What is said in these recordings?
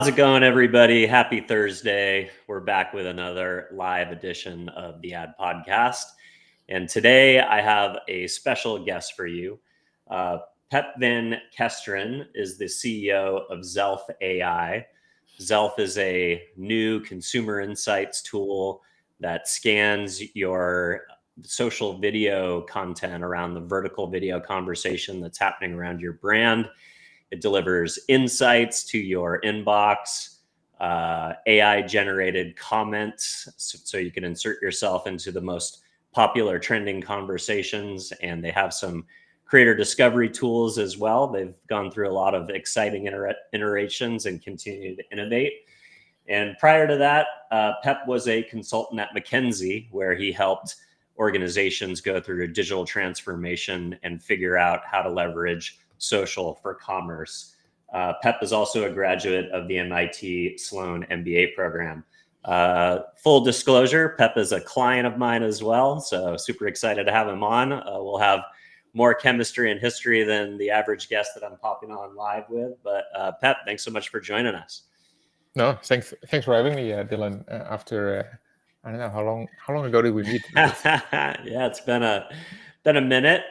How's it going, everybody? Happy Thursday. We're back with another live edition of the Ad Podcast. And today I have a special guest for you. Pepijn Kesteren is the CEO of Zelf AI. Zelf is a new consumer insights tool that scans your social video content around the vertical video conversation that's happening around your brand. It delivers insights to your inbox, AI-generated comments, so you can insert yourself into the most popular trending conversations. And they have some creator discovery tools as well. They've gone through a lot of exciting iterations and continue to innovate. And prior to that, Pep was a consultant at McKinsey, where he helped organizations go through a digital transformation and figure out how to leverage social for commerce. Pep is also a graduate of the MIT Sloan MBA program. Full disclosure, Pep is a client of mine as well, so super excited to have him on. We'll have more chemistry and history than the average guest that I'm popping on live with. But Pep, thanks so much for joining us. No, thanks for having me, Dylan. After I don't know how long ago did we meet? Yeah, it's been a minute.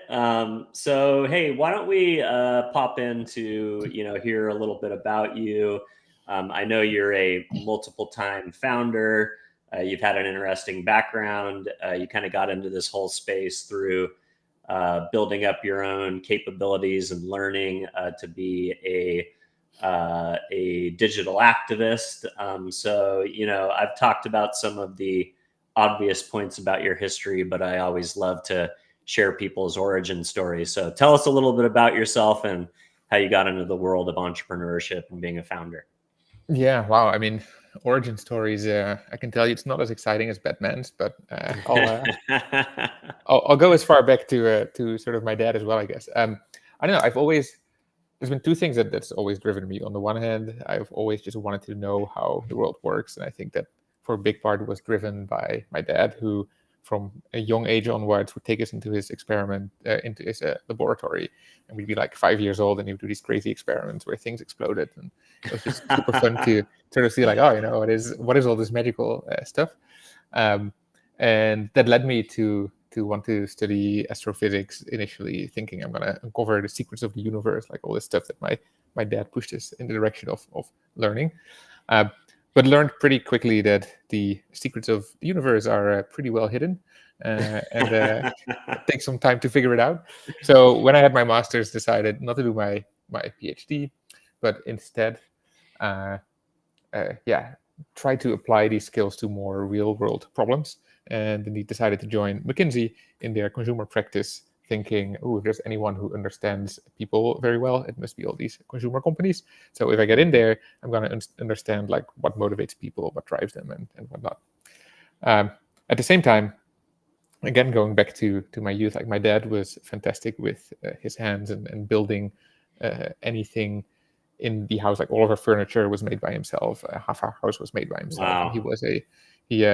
So hey, why don't we pop into hear a little bit about you. I know you're a multiple time founder. You've had an interesting background. You kind of got into this whole space through building up your own capabilities and learning to be a digital activist. So I've talked about some of the obvious points about your history, but I always love to share people's origin stories. So tell us a little bit about yourself and how you got into the world of entrepreneurship and being a founder. Yeah, wow. I mean, origin stories. I can tell you it's not as exciting as Batman's, but I'll go as far back to sort of my dad as well, I guess. I don't know. There's been two things that's always driven me. On the one hand, I've always just wanted to know how the world works, and I think that for a big part was driven by my dad, who from a young age onwards would take us into his laboratory, and we'd be like 5 years old, and he would do these crazy experiments where things exploded, and it was just super fun to sort of see like, what is all this magical stuff, and that led me to want to study astrophysics initially, thinking I'm going to uncover the secrets of the universe, like all this stuff that my dad pushed us in the direction of learning. But learned pretty quickly that the secrets of the universe are pretty well hidden, and it takes some time to figure it out. So when I had my master's, decided not to do my PhD, but instead, try to apply these skills to more real world problems. And then he decided to join McKinsey in their consumer practice, thinking, if there's anyone who understands people very well, it must be all these consumer companies. So if I get in there, I'm going to understand like what motivates people, what drives them, and whatnot. At the same time, again, going back to my youth, like my dad was fantastic with his hands and building anything in the house. Like all of our furniture was made by himself. Half our house was made by himself. Wow. And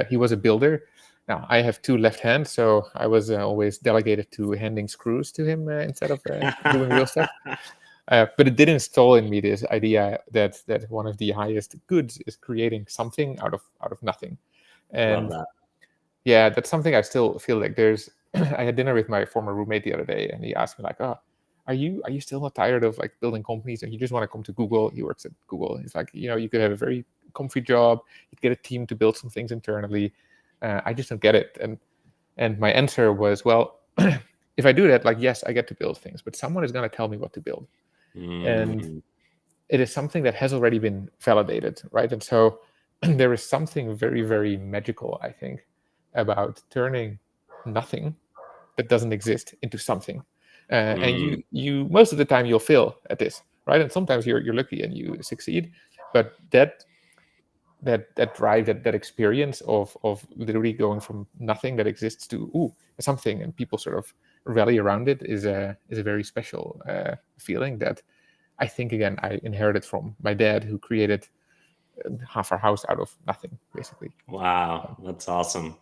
he was a builder. Now, I have two left hands, so I was always delegated to handing screws to him instead of doing real stuff. But it did install in me this idea that one of the highest goods is creating something out of nothing. And Love that. Yeah, that's something I still feel like there's. I had dinner with my former roommate the other day, and he asked me like, "Oh, are you still not tired of like building companies and you just want to come to Google?" He works at Google. He's like, you could have a very comfy job, you'd get a team to build some things internally. I just don't get it. And my answer was, well, if I do that, like, yes, I get to build things, but someone is going to tell me what to build. And it is something that has already been validated, right? And so there is something very, very magical, I think, about turning nothing that doesn't exist into something. And you most of the time you'll fail at this, right? And sometimes you're lucky and you succeed, but that drive, that experience of literally going from nothing that exists to something, and people sort of rally around it is a very special feeling that I think, again, I inherited from my dad, who created half our house out of nothing, basically. Wow, that's awesome.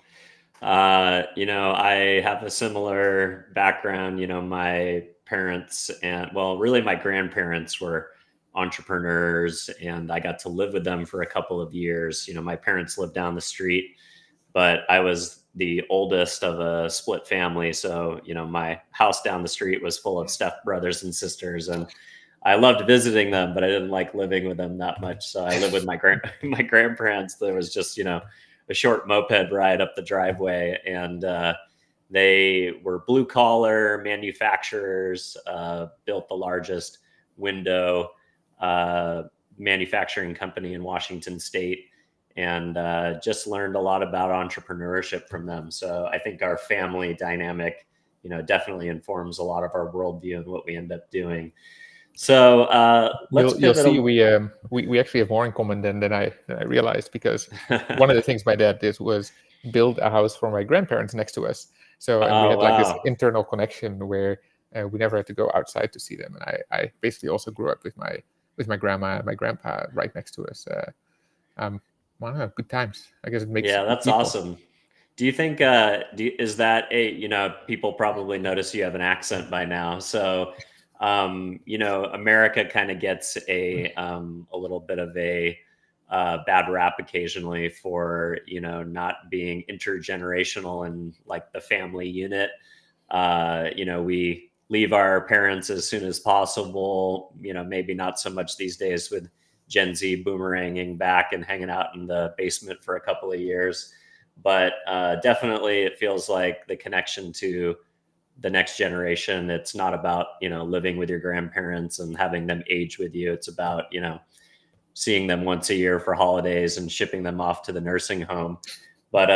I have a similar background. My parents really my grandparents were entrepreneurs, and I got to live with them for a couple of years. My parents lived down the street, but I was the oldest of a split family. So, my house down the street was full of step brothers and sisters, and I loved visiting them, but I didn't like living with them that much. So I lived with my my grandparents. There was just, a short moped ride up the driveway, and they were blue collar manufacturers, built the largest window manufacturing company in Washington State, and just learned a lot about entrepreneurship from them. So I think our family dynamic, definitely informs a lot of our worldview and what we end up doing. So let's You'll pivot. see we actually have more in common than I realized, because one of the things my dad did was build a house for my grandparents next to us. So and we had like this internal connection where we never had to go outside to see them. And I basically also grew up with my grandma and my grandpa right next to us. Well, good times. I guess it makes that's people. Awesome. Do you think is that people probably notice you have an accent by now, so America kind of gets a little bit of a bad rap occasionally for not being intergenerational and like the family unit. We leave our parents as soon as possible. Maybe not so much these days with Gen Z boomeranging back and hanging out in the basement for a couple of years. But definitely it feels like the connection to the next generation, it's not about, living with your grandparents and having them age with you. It's about, seeing them once a year for holidays and shipping them off to the nursing home. But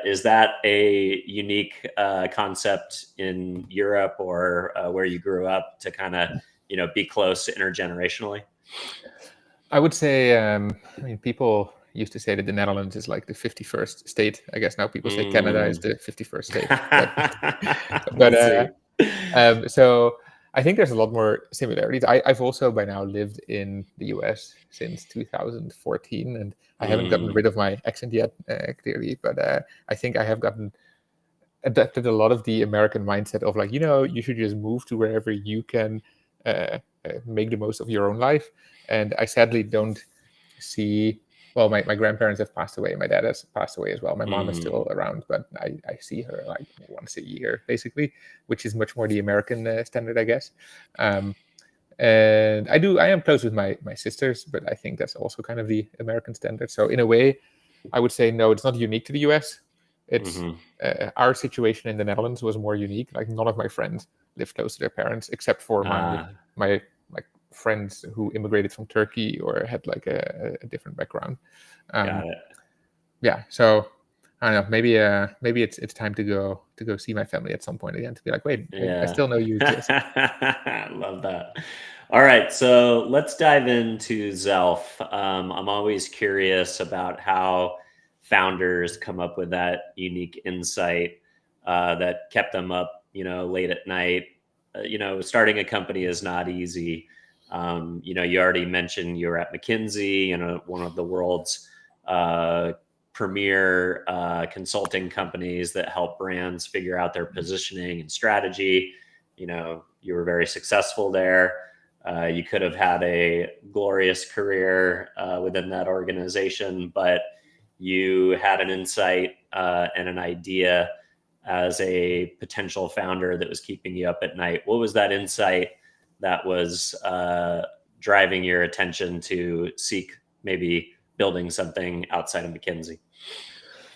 is that a unique concept in Europe or where you grew up to kind of, be close intergenerationally? I would say, people used to say that the Netherlands is like the 51st state. I guess now people say Canada is the 51st state. But so I think there's a lot more similarities. I've also by now lived in the US since 2014, and I haven't gotten rid of my accent yet, clearly. But I think I have adapted a lot of the American mindset of like, you should just move to wherever you can make the most of your own life. And I sadly don't see, well, my grandparents have passed away. My dad has passed away as well. My mom is still around, but I see her like once a year, basically, which is much more the American standard, I guess. And I am close with my sisters, but I think that's also kind of the American standard. So in a way, I would say, no, it's not unique to the US. It's our situation in the Netherlands was more unique. Like none of my friends live close to their parents, except for my friends who immigrated from Turkey or had like a different background. Got it. Yeah, so I don't know. Maybe it's time to go see my family at some point again, to be like, wait, I still know you exist. Love that. All right, so let's dive into Zelf. I'm always curious about how founders come up with that unique insight that kept them up, late at night. Starting a company is not easy. You already mentioned you were at McKinsey, one of the world's premier consulting companies that help brands figure out their positioning and strategy. You were very successful there. You could have had a glorious career within that organization, but you had an insight and an idea as a potential founder that was keeping you up at night. What was that insight that was driving your attention to seek maybe building something outside of McKinsey?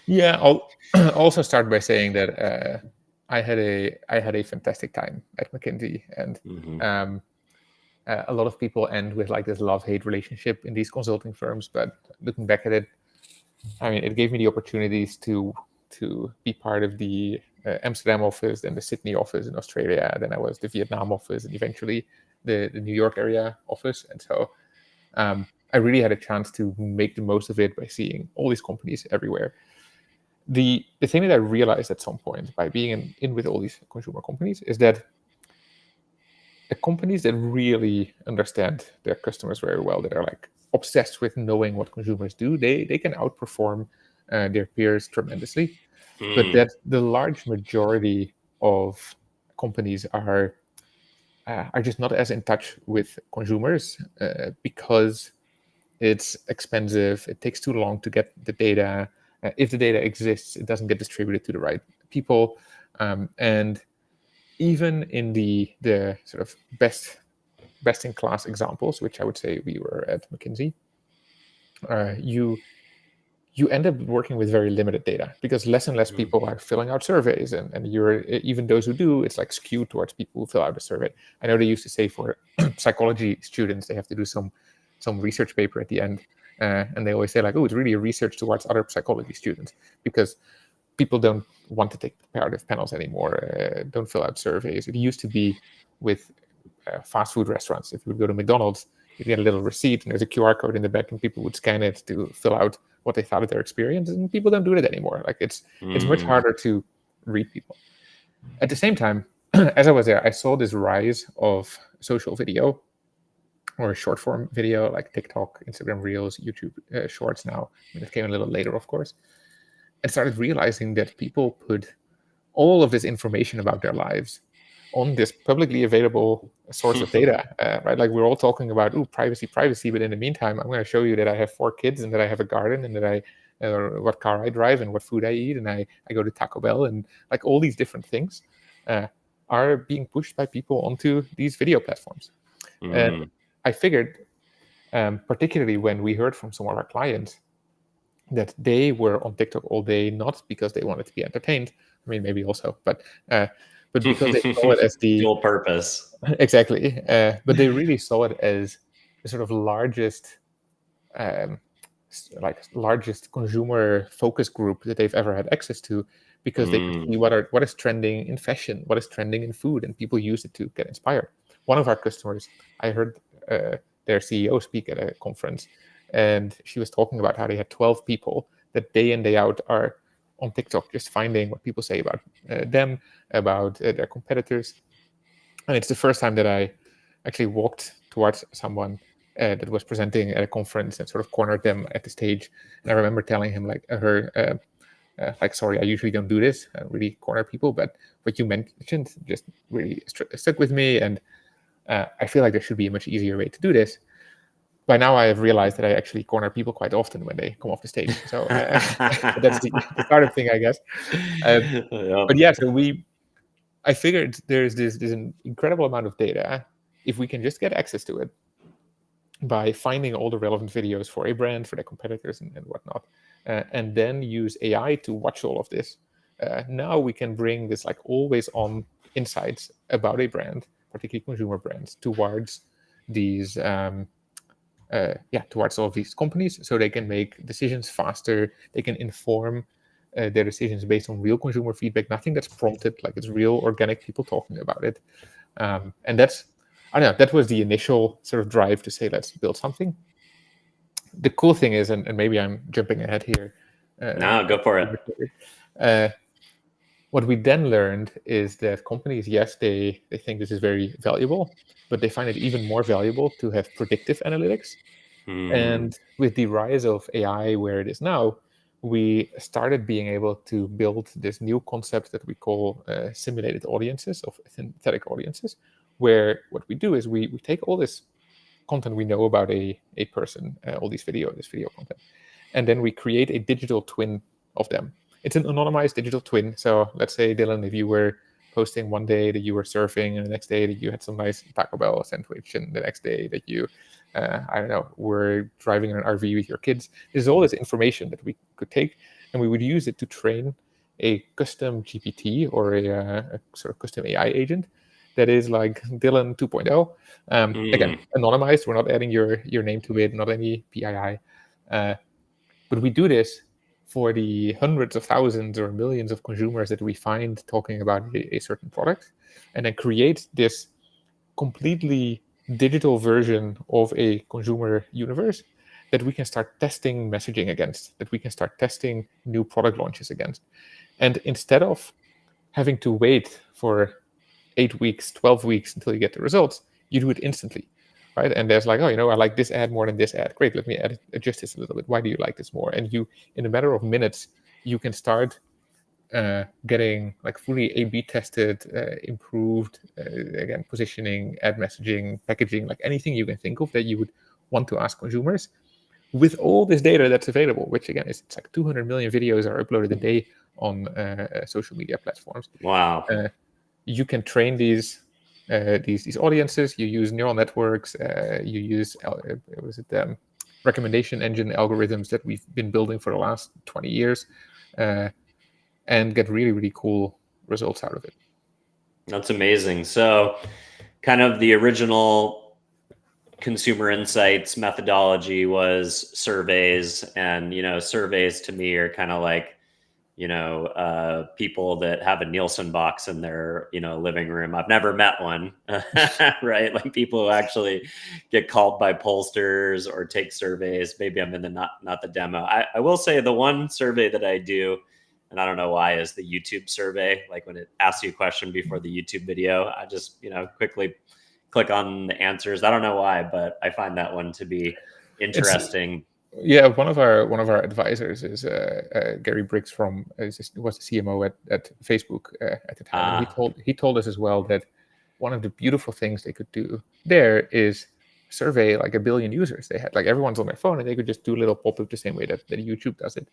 Yeah, I'll also start by saying that I had a fantastic time at McKinsey, and a lot of people end with like this love-hate relationship in these consulting firms. But looking back at it, I mean, it gave me the opportunities to be part of the Amsterdam office, then the Sydney office in Australia, then I was the Vietnam office, and eventually the New York area office. And so I really had a chance to make the most of it by seeing all these companies everywhere. The thing that I realized at some point by being in with all these consumer companies is that the companies that really understand their customers very well, that are like obsessed with knowing what consumers do, they can outperform their peers tremendously. But that the large majority of companies are are just not as in touch with consumers because it's expensive. It takes too long to get the data. If the data exists, it doesn't get distributed to the right people. And even in the sort of best in class examples, which I would say we were at McKinsey, you end up working with very limited data because less and less people are filling out surveys, and you're, even those who do, it's like skewed towards people who fill out a survey. I know they used to say for psychology students they have to do some research paper at the end, and they always say like, oh, it's really a research towards other psychology students, because people don't want to take comparative panels anymore, don't fill out surveys. It used to be with fast food restaurants. If you would go to McDonald's, you get a little receipt and there's a QR code in the back and people would scan it to fill out what they thought of their experience, and people don't do that anymore. Like it's much harder to read people. At the same time, as I was there, I saw this rise of social video or short form video like TikTok, Instagram Reels, YouTube Shorts now. I mean, it came a little later, of course. And started realizing that people put all of this information about their lives on this publicly available source of data, right? Like we're all talking about, privacy, but in the meantime, I'm going to show you that I have 4 kids and that I have a garden and that I, what car I drive and what food I eat, and I go to Taco Bell, and like all these different things are being pushed by people onto these video platforms. And I figured, particularly when we heard from some of our clients that they were on TikTok all day, not because they wanted to be entertained. I mean, maybe also, but because they saw it as the dual purpose. Exactly. But they really saw it as the sort of largest consumer focus group that they've ever had access to, because they could see what is trending in fashion, what is trending in food, and people use it to get inspired. One of our customers, I heard their CEO speak at a conference, and she was talking about how they had 12 people that day in, day out are on TikTok, just finding what people say about them, about their competitors. And it's the first time that I actually walked towards someone that was presenting at a conference and sort of cornered them at the stage. And I remember telling him, like, sorry, I usually don't do this, really corner people, but what you mentioned just really stuck with me. And I feel like there should be a much easier way to do this. By now, I have realized that I actually corner people quite often when they come off the stage. So that's the startup thing, I guess. But yeah, so I figured there's this incredible amount of data. If we can just get access to it by finding all the relevant videos for a brand, for their competitors and whatnot, and then use AI to watch all of this, now we can bring this like always on insights about a brand, particularly consumer brands, towards these towards all of these companies, so they can make decisions faster. They can inform their decisions based on real consumer feedback, nothing that's prompted, like it's real organic people talking about it. And that's, I don't know, that was the initial sort of drive to say, let's build something. The cool thing is, and maybe I'm jumping ahead here. No, go for it. What we then learned is that companies, yes, they think this is very valuable, but they find it even more valuable to have predictive analytics. And with the rise of AI where it is now, we started being able to build this new concept that we call simulated audiences, of synthetic audiences, where what we do is we take all this content we know about a person, all this video content, and then we create a digital twin of them. It's an anonymized digital twin. So let's say, Dylan, if you were posting one day that you were surfing, and the next day that you had some nice Taco Bell sandwich, and the next day that you, were driving in an RV with your kids. There's all this information that we could take, and we would use it to train a custom GPT or a sort of custom AI agent that is like Dylan 2.0. Again, anonymized. We're not adding your name to it, not any PII. But we do this for the hundreds of thousands or millions of consumers that we find talking about a certain product, and then create this completely digital version of a consumer universe that we can start testing messaging against, that we can start testing new product launches against. And instead of having to wait for 8 weeks, 12 weeks until you get the results, you do it instantly, right? And there's like, I like this ad more than this ad. Great, let me adjust this a little bit. Why do you like this more? And you, in a matter of minutes, you can start getting like fully A/B tested, improved, again, positioning, ad messaging, packaging, like anything you can think of that you would want to ask consumers with all this data that's available, which again, it's like 200 million videos are uploaded a day on social media platforms. Wow. You can train these audiences. You use neural networks. You use recommendation engine algorithms that we've been building for the last 20 years, and get really, really cool results out of it. That's amazing. So kind of the original consumer insights methodology was surveys, and surveys to me are kind of like people that have a Nielsen box in their living room. I've never met one. Right, like people who actually get called by pollsters or take surveys. Maybe I'm in the not the demo. I will say the one survey that I do, and I don't know why, is the YouTube survey. Like when it asks you a question before the YouTube video, I just quickly click on the answers. I don't know why, but I find that one to be interesting. Yeah, one of our advisors is Gary Briggs was the CMO at Facebook at the time. And he told us as well that one of the beautiful things they could do there is survey like 1 billion users. They had like everyone's on their phone, and they could just do a little pop-up the same way that YouTube does it.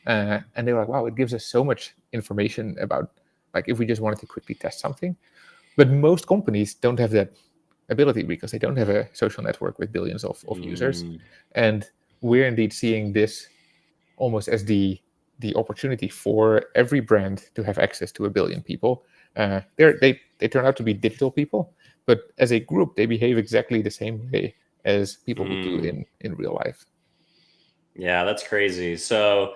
And they were like, wow, it gives us so much information about like if we just wanted to quickly test something. But most companies don't have that ability because they don't have a social network with billions of users. And we're indeed seeing this almost as the opportunity for every brand to have access to 1 billion people. They turn out to be digital people, but as a group, they behave exactly the same way as people would do in real life. Yeah, that's crazy. So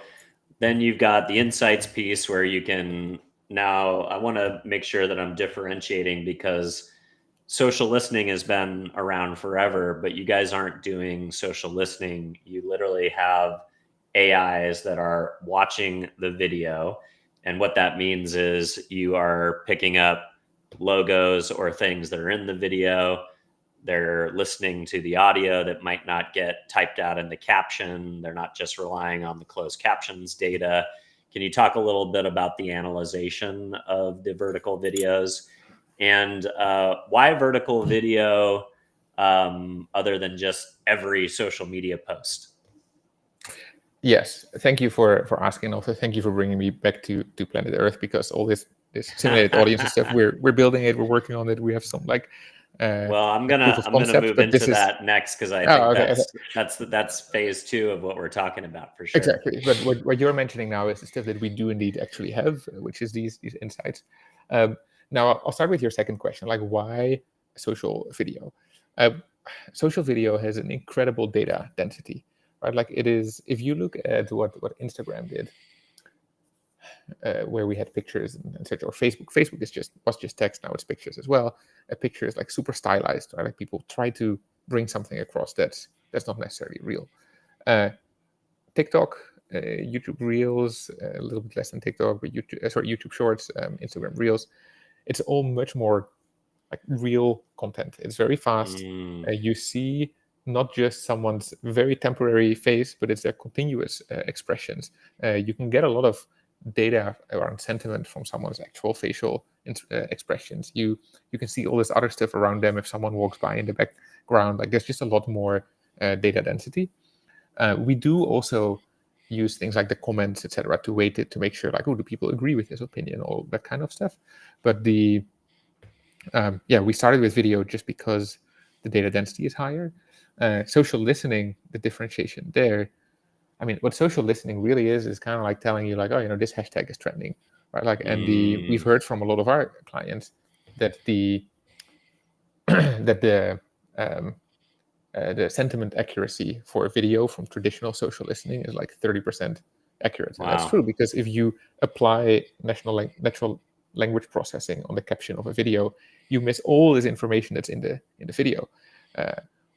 then you've got the insights piece where you can now, I want to make sure that I'm differentiating because social listening has been around forever, but you guys aren't doing social listening. You literally have AIs that are watching the video. And what that means is you are picking up logos or things that are in the video. They're listening to the audio that might not get typed out in the caption. They're not just relying on the closed captions data. Can you talk a little bit about the analyzation of the vertical videos? And why vertical video other than just every social media post? Yes, thank you for asking. Also, thank you for bringing me back to planet Earth, because all this simulated audience and stuff, we're building it, we're working on it. We have some well, I'm gonna move into that next because I think that's phase 2 of what we're talking about for sure. Exactly, but what you're mentioning now is the stuff that we do indeed actually have, which is these insights. Now, I'll start with your second question, like why social video? Social video has an incredible data density, right? Like it is, if you look at what Instagram did, where we had pictures and such, or Facebook was just text, now it's pictures as well. A picture is like super stylized, right? Like people try to bring something across that's not necessarily real. TikTok, YouTube Reels, a little bit less than TikTok, but YouTube Shorts, Instagram Reels, it's all much more like real content. It's very fast. You see not just someone's very temporary face, but it's their continuous expressions. You can get a lot of data around sentiment from someone's actual facial expressions. You can see all this other stuff around them if someone walks by in the background. Like there's just a lot more data density. We do also use things like the comments, etc., to weight it to make sure, like, oh, do people agree with this opinion, all that kind of stuff. But we started with video just because the data density is higher. Social listening, the differentiation there. I mean, what social listening really is kind of like telling you, like, oh, this hashtag is trending, right? Like, and we've heard from a lot of our clients that the sentiment accuracy for a video from traditional social listening is like 30% accurate. Wow. And that's true, because if you apply natural language processing on the caption of a video, you miss all this information that's in the video.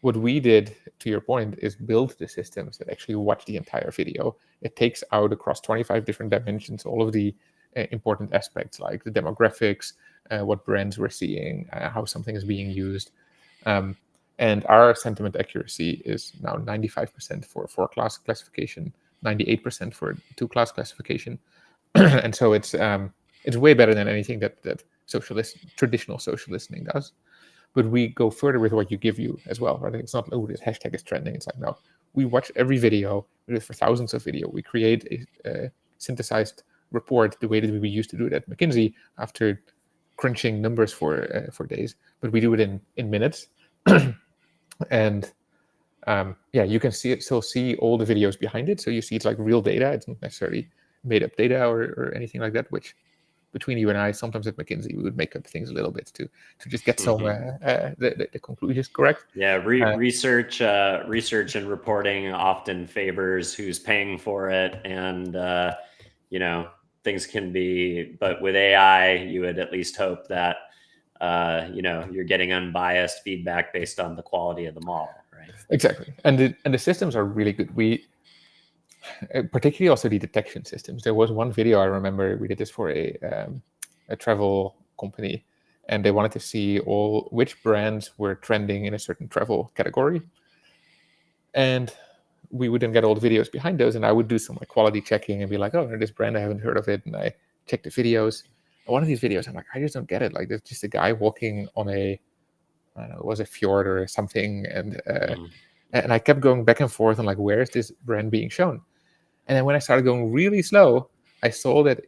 What we did, to your point, is build the systems that actually watch the entire video. It takes out across 25 different dimensions all of the important aspects, like the demographics, what brands we're seeing, how something is being used. And our sentiment accuracy is now 95% for 4-class classification, 98% for 2-class classification. And so it's way better than anything that traditional social listening does. But we go further with what you give you as well, right? It's not, oh, this hashtag is trending. It's like, no, we watch every video. We do it for thousands of video. We create a synthesized report the way that we used to do it at McKinsey after crunching numbers for days. But we do it in minutes. And you can still see all the videos behind it. So you see it's like real data. It's not necessarily made up data or anything like that, which between you and I, sometimes at McKinsey, we would make up things a little bit to just get some the conclusions correct. Yeah, research and reporting often favors who's paying for it, and things can be. But with AI, you would at least hope that you're getting unbiased feedback based on the quality of the model, right? Exactly, and the systems are really good. We particularly also the detection systems. There was one video I remember we did this for a travel company, and they wanted to see which brands were trending in a certain travel category, and we would then get all the videos behind those, and I would do some quality checking and be like, oh, this brand, I haven't heard of it, and I check the videos. And one of these videos, I'm like, I just don't get it. Like, there's just a guy walking on I don't know, it was a fjord or something, and I kept going back and forth on like, where is this brand being shown? And then when I started going really slow, I saw that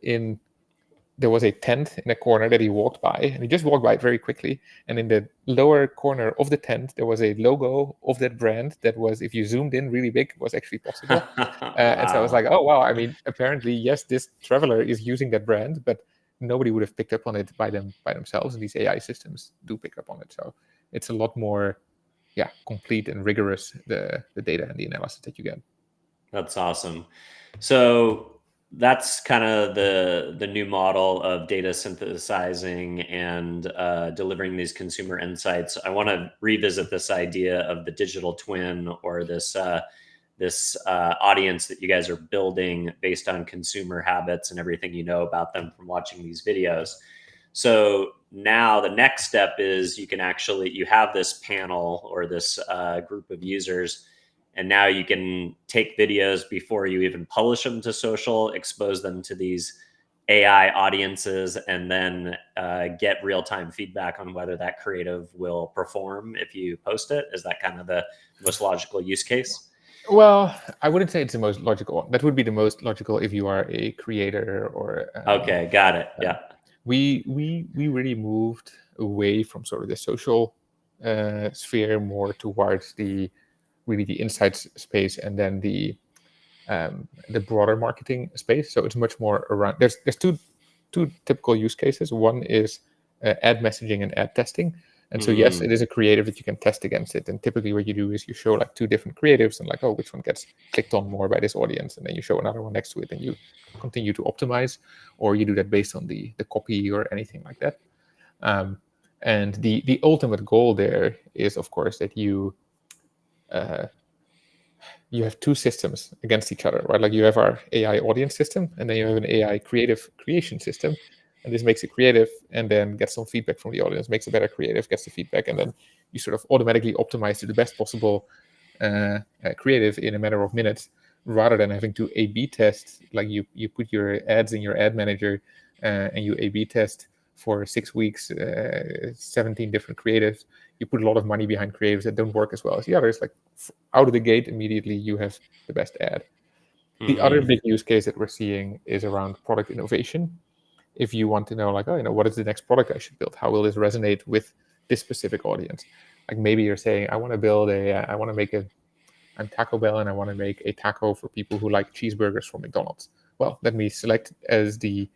there was a tent in a corner that he walked by, and he just walked by it very quickly. And in the lower corner of the tent, there was a logo of that brand that was, if you zoomed in really big, was actually possible. Wow. And so I was like, oh, wow. I mean, apparently, yes, this traveler is using that brand, but nobody would have picked up on it by themselves. And these AI systems do pick up on it. So it's a lot more, complete and rigorous, the data and the analysis that you get. That's awesome. So that's kind of the new model of data synthesizing and delivering these consumer insights. I want to revisit this idea of the digital twin, or this audience that you guys are building based on consumer habits and everything you know about them from watching these videos. So now the next step is you have this panel or this group of users. And now you can take videos before you even publish them to social, expose them to these AI audiences, and then get real-time feedback on whether that creative will perform if you post it. Is that kind of the most logical use case? Well, I wouldn't say it's the most logical. That would be the most logical if you are a creator or. Okay, got it. Yeah. We really moved away from sort of the social sphere more towards the insights space, and then the broader marketing space. So it's much more around. There's two typical use cases. One is ad messaging and ad testing. And so yes, it is a creative that you can test against it. And typically what you do is you show like two different creatives and like, oh, which one gets clicked on more by this audience, and then you show another one next to it, and you continue to optimize, or you do that based on the copy or anything like that. And the ultimate goal there is, of course, that you have two systems against each other, right? Like you have our AI audience system, and then you have an AI creative creation system. And this makes it creative, and then gets some feedback from the audience, makes it better creative, gets the feedback, and then you sort of automatically optimize to the best possible creative in a matter of minutes, rather than having to A/B test. Like you put your ads in your ad manager, and you A/B test for 6 weeks, 17 different creatives. You put a lot of money behind creatives that don't work as well as the others. Like out of the gate, immediately you have the best ad. The other big use case that we're seeing is around product innovation. If you want to know, like, oh, what is the next product I should build? How will this resonate with this specific audience? Like maybe you're saying, I want to make I'm Taco Bell, and I want to make a taco for people who like cheeseburgers from McDonald's. Well, let me select as the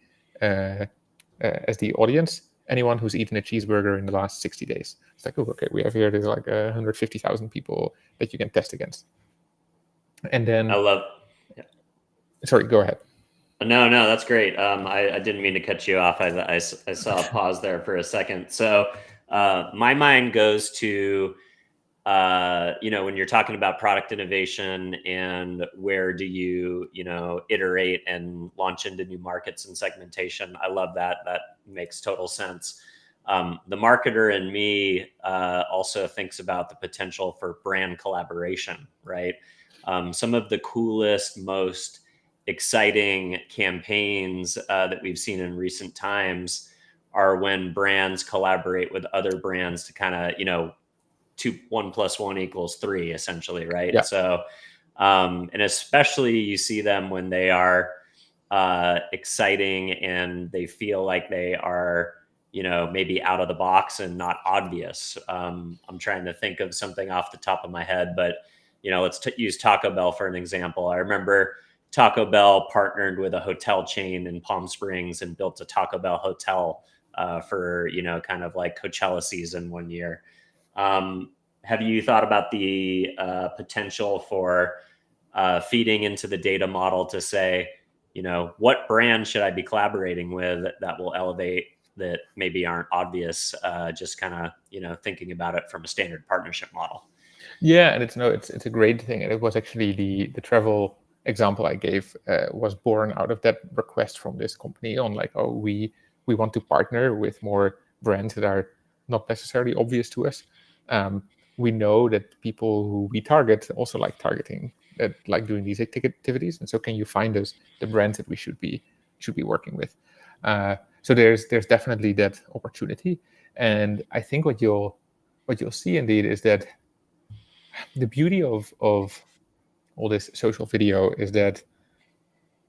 audience anyone who's eaten a cheeseburger in the last 60 days. It's like, oh, okay, we have here, there's like 150,000 people that you can test against. And then sorry, go ahead. No, that's great. I didn't mean to cut you off. I saw a pause there for a second. So my mind goes to, when you're talking about product innovation and where do you, iterate and launch into new markets and segmentation. I love that. That makes total sense. The marketer in me also thinks about the potential for brand collaboration, right? Some of the coolest, most exciting campaigns that we've seen in recent times are when brands collaborate with other brands to kind of, 1 + 1 = 3, essentially, right? Yeah. So, and especially you see them when they are exciting and they feel like they are, maybe out of the box and not obvious. I'm trying to think of something off the top of my head, but let's use Taco Bell for an example. I remember Taco Bell partnered with a hotel chain in Palm Springs and built a Taco Bell hotel for kind of like Coachella season one year. Have you thought about the potential for feeding into the data model to say, what brand should I be collaborating with that will elevate that maybe aren't obvious? Just kind of, thinking about it from a standard partnership model. Yeah, and it's a great thing, and it was actually the travel example I gave was born out of that request from this company on like, oh, we want to partner with more brands that are not necessarily obvious to us. We know that people who we target also like targeting, like doing these activities, and so can you find us the brands that we should be working with? So there's definitely that opportunity, and I think what you'll see indeed is that the beauty of all this social video is that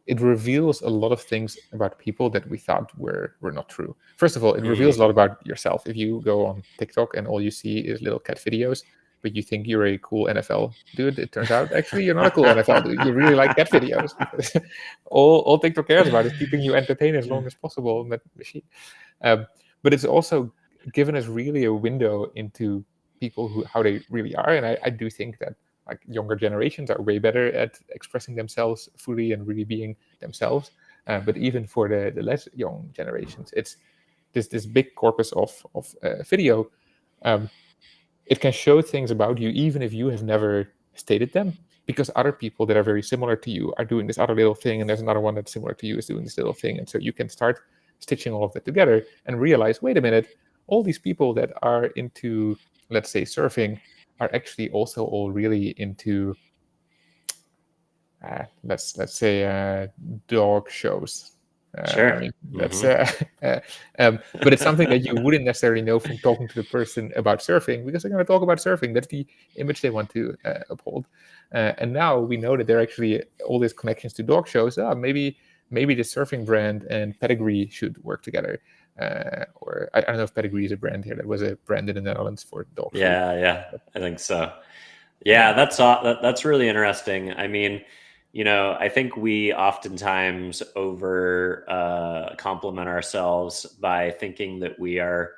it reveals a lot of things about people that we thought were not true. First of all, it reveals a lot about yourself. If you go on TikTok and all you see is little cat videos, but you think you're a cool NFL dude, it turns out actually you're not a cool NFL dude. You really like cat videos. all TikTok cares about is keeping you entertained as long as possible on that machine. But it's also given us really a window into people how they really are, and I do think that like younger generations are way better at expressing themselves fully and really being themselves. But even for the less young generations, it's this big corpus of video. It can show things about you even if you have never stated them, because other people that are very similar to you are doing this other little thing, and there's another one that's similar to you is doing this little thing, and so you can start stitching all of that together and realize, wait a minute, all these people that are into, let's say, surfing are actually also all really into let's say dog shows. Sure. I mean, that's but it's something that you wouldn't necessarily know from talking to the person about surfing, because they're going to talk about surfing. That's the image they want to uphold. And now we know that there are actually all these connections to dog shows. Maybe the surfing brand and Pedigree should work together. Or I don't know if Pedigree is a brand here. That was a brand in the Netherlands for dog food. Yeah, I think so. Yeah, that's really interesting. I mean, I think we oftentimes over compliment ourselves by thinking that we are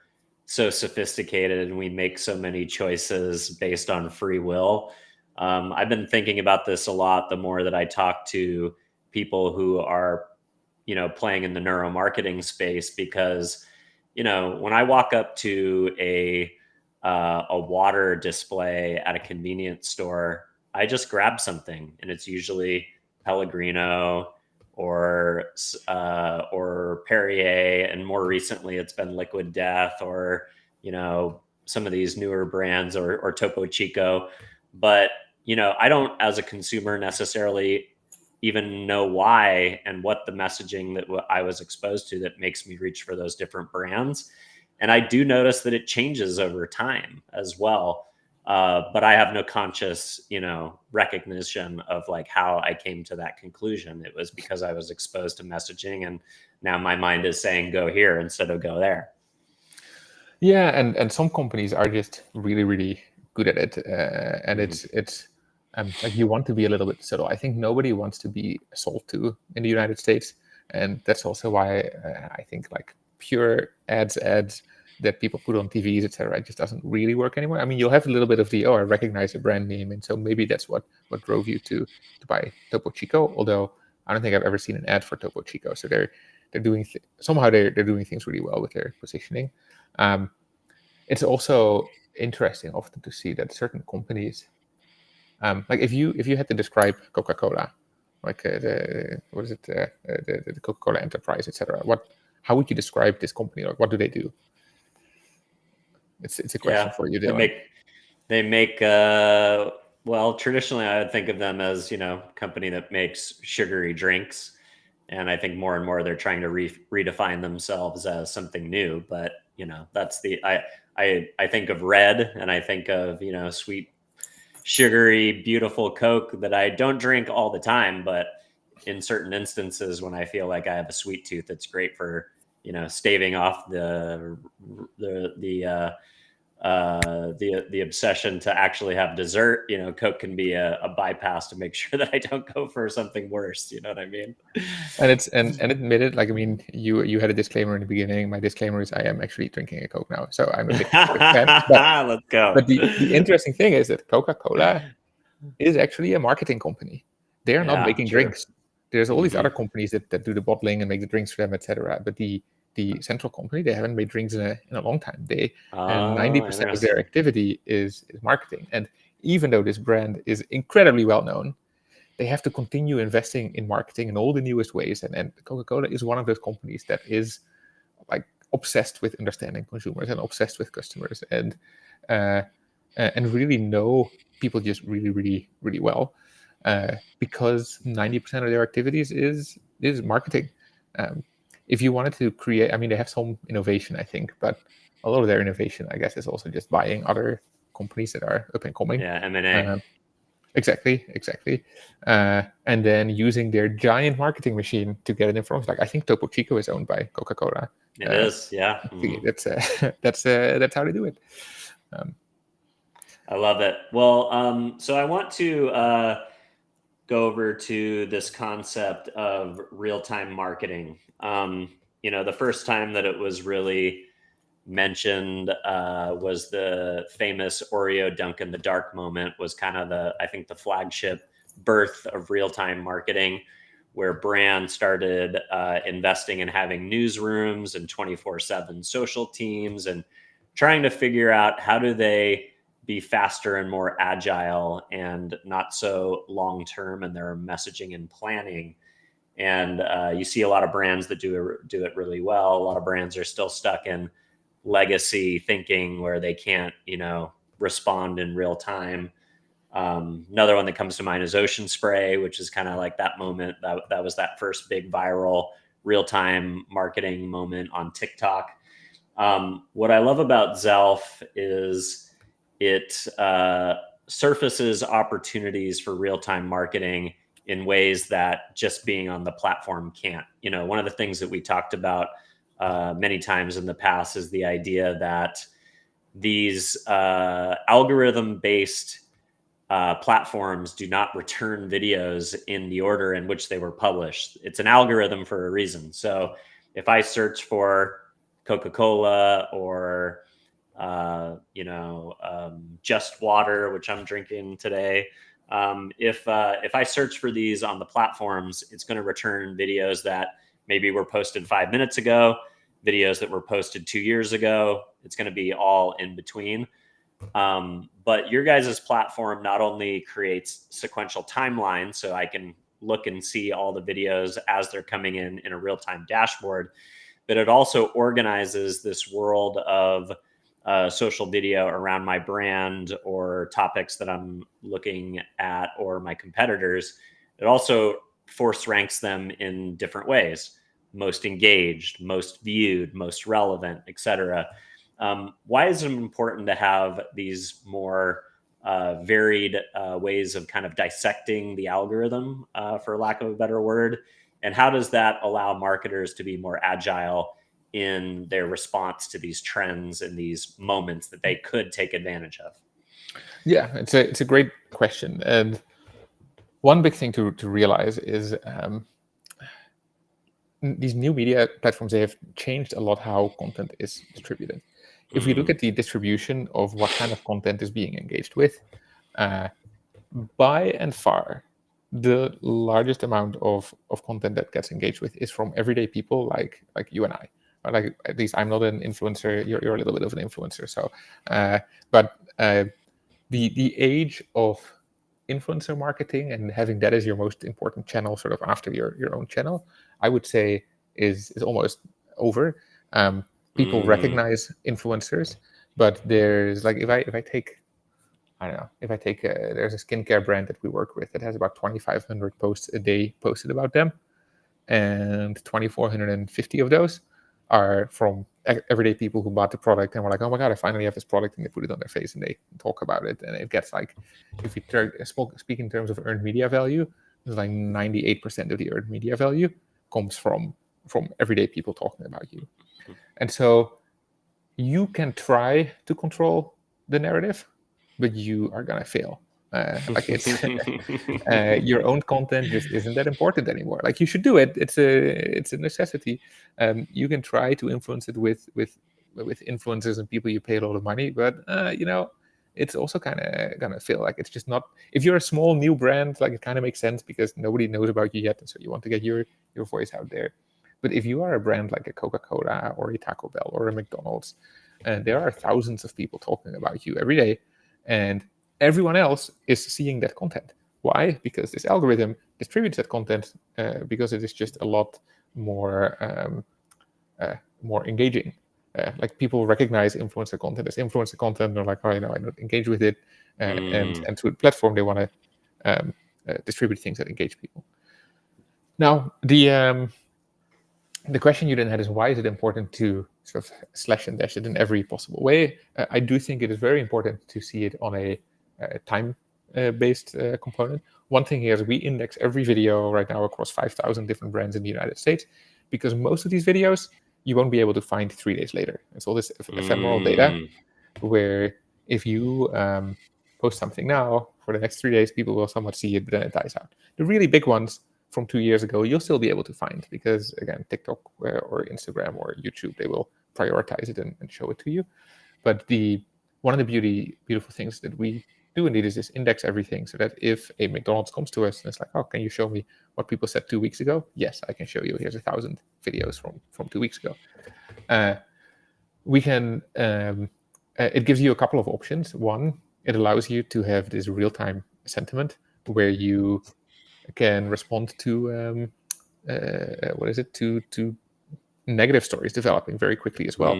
so sophisticated and we make so many choices based on free will. I've been thinking about this a lot the more that I talk to people who are, playing in the neuromarketing space, because, when I walk up to a water display at a convenience store, I just grab something, and it's usually Pellegrino or Perrier, and more recently it's been Liquid Death, or some of these newer brands, or Topo Chico. But I don't, as a consumer, necessarily even know why and what the messaging that I was exposed to that makes me reach for those different brands. And I do notice that it changes over time as well. But I have no conscious, recognition of like how I came to that conclusion. It was because I was exposed to messaging, and now my mind is saying go here instead of go there. Yeah, and some companies are just really, really good at it, and it's like you want to be a little bit subtle. I think nobody wants to be sold to in the United States, and that's also why I think like pure ads that people put on TVs, etc., it just doesn't really work anymore. I mean, you'll have a little bit of the, I recognize a brand name, and so maybe that's what drove you to buy Topo Chico. Although I don't think I've ever seen an ad for Topo Chico, so they're doing somehow they're doing things really well with their positioning. It's also interesting often to see that certain companies, like if you had to describe Coca-Cola, like the Coca-Cola enterprise, etc., how would you describe this company? Like, what do they do? It's a question for you, Dylan. They make Well, traditionally, I would think of them as, a company that makes sugary drinks. And I think more and more they're trying to redefine themselves as something new. But, that's I think of red and I think of, sweet, sugary, beautiful Coke that I don't drink all the time. But in certain instances, when I feel like I have a sweet tooth, it's great for, staving off the obsession to actually have dessert. Coke can be a bypass to make sure that I don't go for something worse. You know what I mean? And it's and admitted, like, I mean, you had a disclaimer in the beginning. My disclaimer is I am actually drinking a Coke now, so I'm a big fan. Let's go. But the interesting thing is that Coca-Cola is actually a marketing company. They are not Yeah, making true. drinks. There's all these other companies that do the bottling and make the drinks for them, etc. But the central company, they haven't made drinks in a long time. And 90% of their Interesting. activity is marketing. And even though this brand is incredibly well known, they have to continue investing in marketing in all the newest ways. And Coca-Cola is one of those companies that is like obsessed with understanding consumers and obsessed with customers and really know people just really, really, really well, because 90% of their activities is marketing. If you wanted to create, I mean, they have some innovation, I think, but a lot of their innovation, I guess, is also just buying other companies that are up and coming. Yeah, M&A. Exactly. And then using their giant marketing machine to get it in front. Like, I think Topo Chico is owned by Coca-Cola. It is, yeah. That's how they do it. I love it. Well, so I want to go over to this concept of real-time marketing. The first time that it was really mentioned was the famous Oreo dunk in the dark moment. Was kind of I think the flagship birth of real-time marketing, where brands started investing in having newsrooms and 24/7 social teams and trying to figure out how do they be faster and more agile and not so long-term in their messaging and planning. And you see a lot of brands that do it really well. A lot of brands are still stuck in legacy thinking where they can't, respond in real time. Another one that comes to mind is Ocean Spray, which is kind of like that moment. That was that first big viral real-time marketing moment on TikTok. What I love about Zelf is it surfaces opportunities for real-time marketing in ways that just being on the platform can't. One of the things that we talked about many times in the past is the idea that these algorithm-based platforms do not return videos in the order in which they were published. It's an algorithm for a reason. So if I search for Coca-Cola or Just Water, which I'm drinking today, if I search for these on the platforms, it's going to return videos that maybe were posted 5 minutes ago, videos that were posted 2 years ago. It's going to be all in between. But your guys' platform not only creates sequential timelines, so I can look and see all the videos as they're coming in a real-time dashboard, but it also organizes this world of social video around my brand or topics that I'm looking at or my competitors. It also force ranks them in different ways: most engaged, most viewed, most relevant, etc. Why is it important to have these more varied ways of kind of dissecting the algorithm, for lack of a better word? And how does that allow marketers to be more agile in their response to these trends and these moments that they could take advantage of? Yeah, it's a great question. And one big thing to realize is these new media platforms, they have changed a lot how content is distributed. If we look at the distribution of what kind of content is being engaged with, by and far, the largest amount of content that gets engaged with is from everyday people like you and I. Like, at least I'm not an influencer. You're a little bit of an influencer. So, but the age of influencer marketing and having that as your most important channel, sort of after your own channel, I would say is almost over. People recognize influencers, but there's, like, if I take I don't know, if I take, there's a skincare brand that we work with that has about 2,500 posts a day posted about them. And 2,450 of those are from everyday people who bought the product and were like, oh my God, I finally have this product. And they put it on their face and they talk about it. And it gets like, if you speak in terms of earned media value, it's like 98% of the earned media value comes from everyday people talking about you. And so you can try to control the narrative, but you are gonna fail. Like it's your own content just isn't that important anymore. Like you should do it; it's a necessity. You can try to influence it with influencers and people you pay a lot of money, but it's also kind of gonna feel like it's just not. If you're a small new brand, like it kind of makes sense because nobody knows about you yet, and so you want to get your voice out there. But if you are a brand like a Coca-Cola or a Taco Bell or a McDonald's, and there are thousands of people talking about you every day, and everyone else is seeing that content. Why? Because this algorithm distributes that content because it is just a lot more more engaging. Like people recognize influencer content as influencer content. They're like, oh, I don't engage with it, and through the platform they want to distribute things that engage people. Now the question you then had is, why is it important to sort of slash and dash it in every possible way? I do think it is very important to see it on a time-based component. One thing here is we index every video right now across 5,000 different brands in the United States, because most of these videos you won't be able to find 3 days later. It's all this ephemeral data where if you post something now, for the next 3 days, people will somewhat see it, but then it dies out. The really big ones from 2 years ago, you'll still be able to find, because again, TikTok or Instagram or YouTube, they will prioritize it and show it to you. But one of the beautiful things that we do indeed is just index everything, so that if a McDonald's comes to us and it's like, oh, can you show me what people said 2 weeks ago? Yes, I can show you. Here's 1,000 videos from 2 weeks ago. We can. It gives you a couple of options. One, it allows you to have this real-time sentiment where you can respond to to negative stories developing very quickly as well.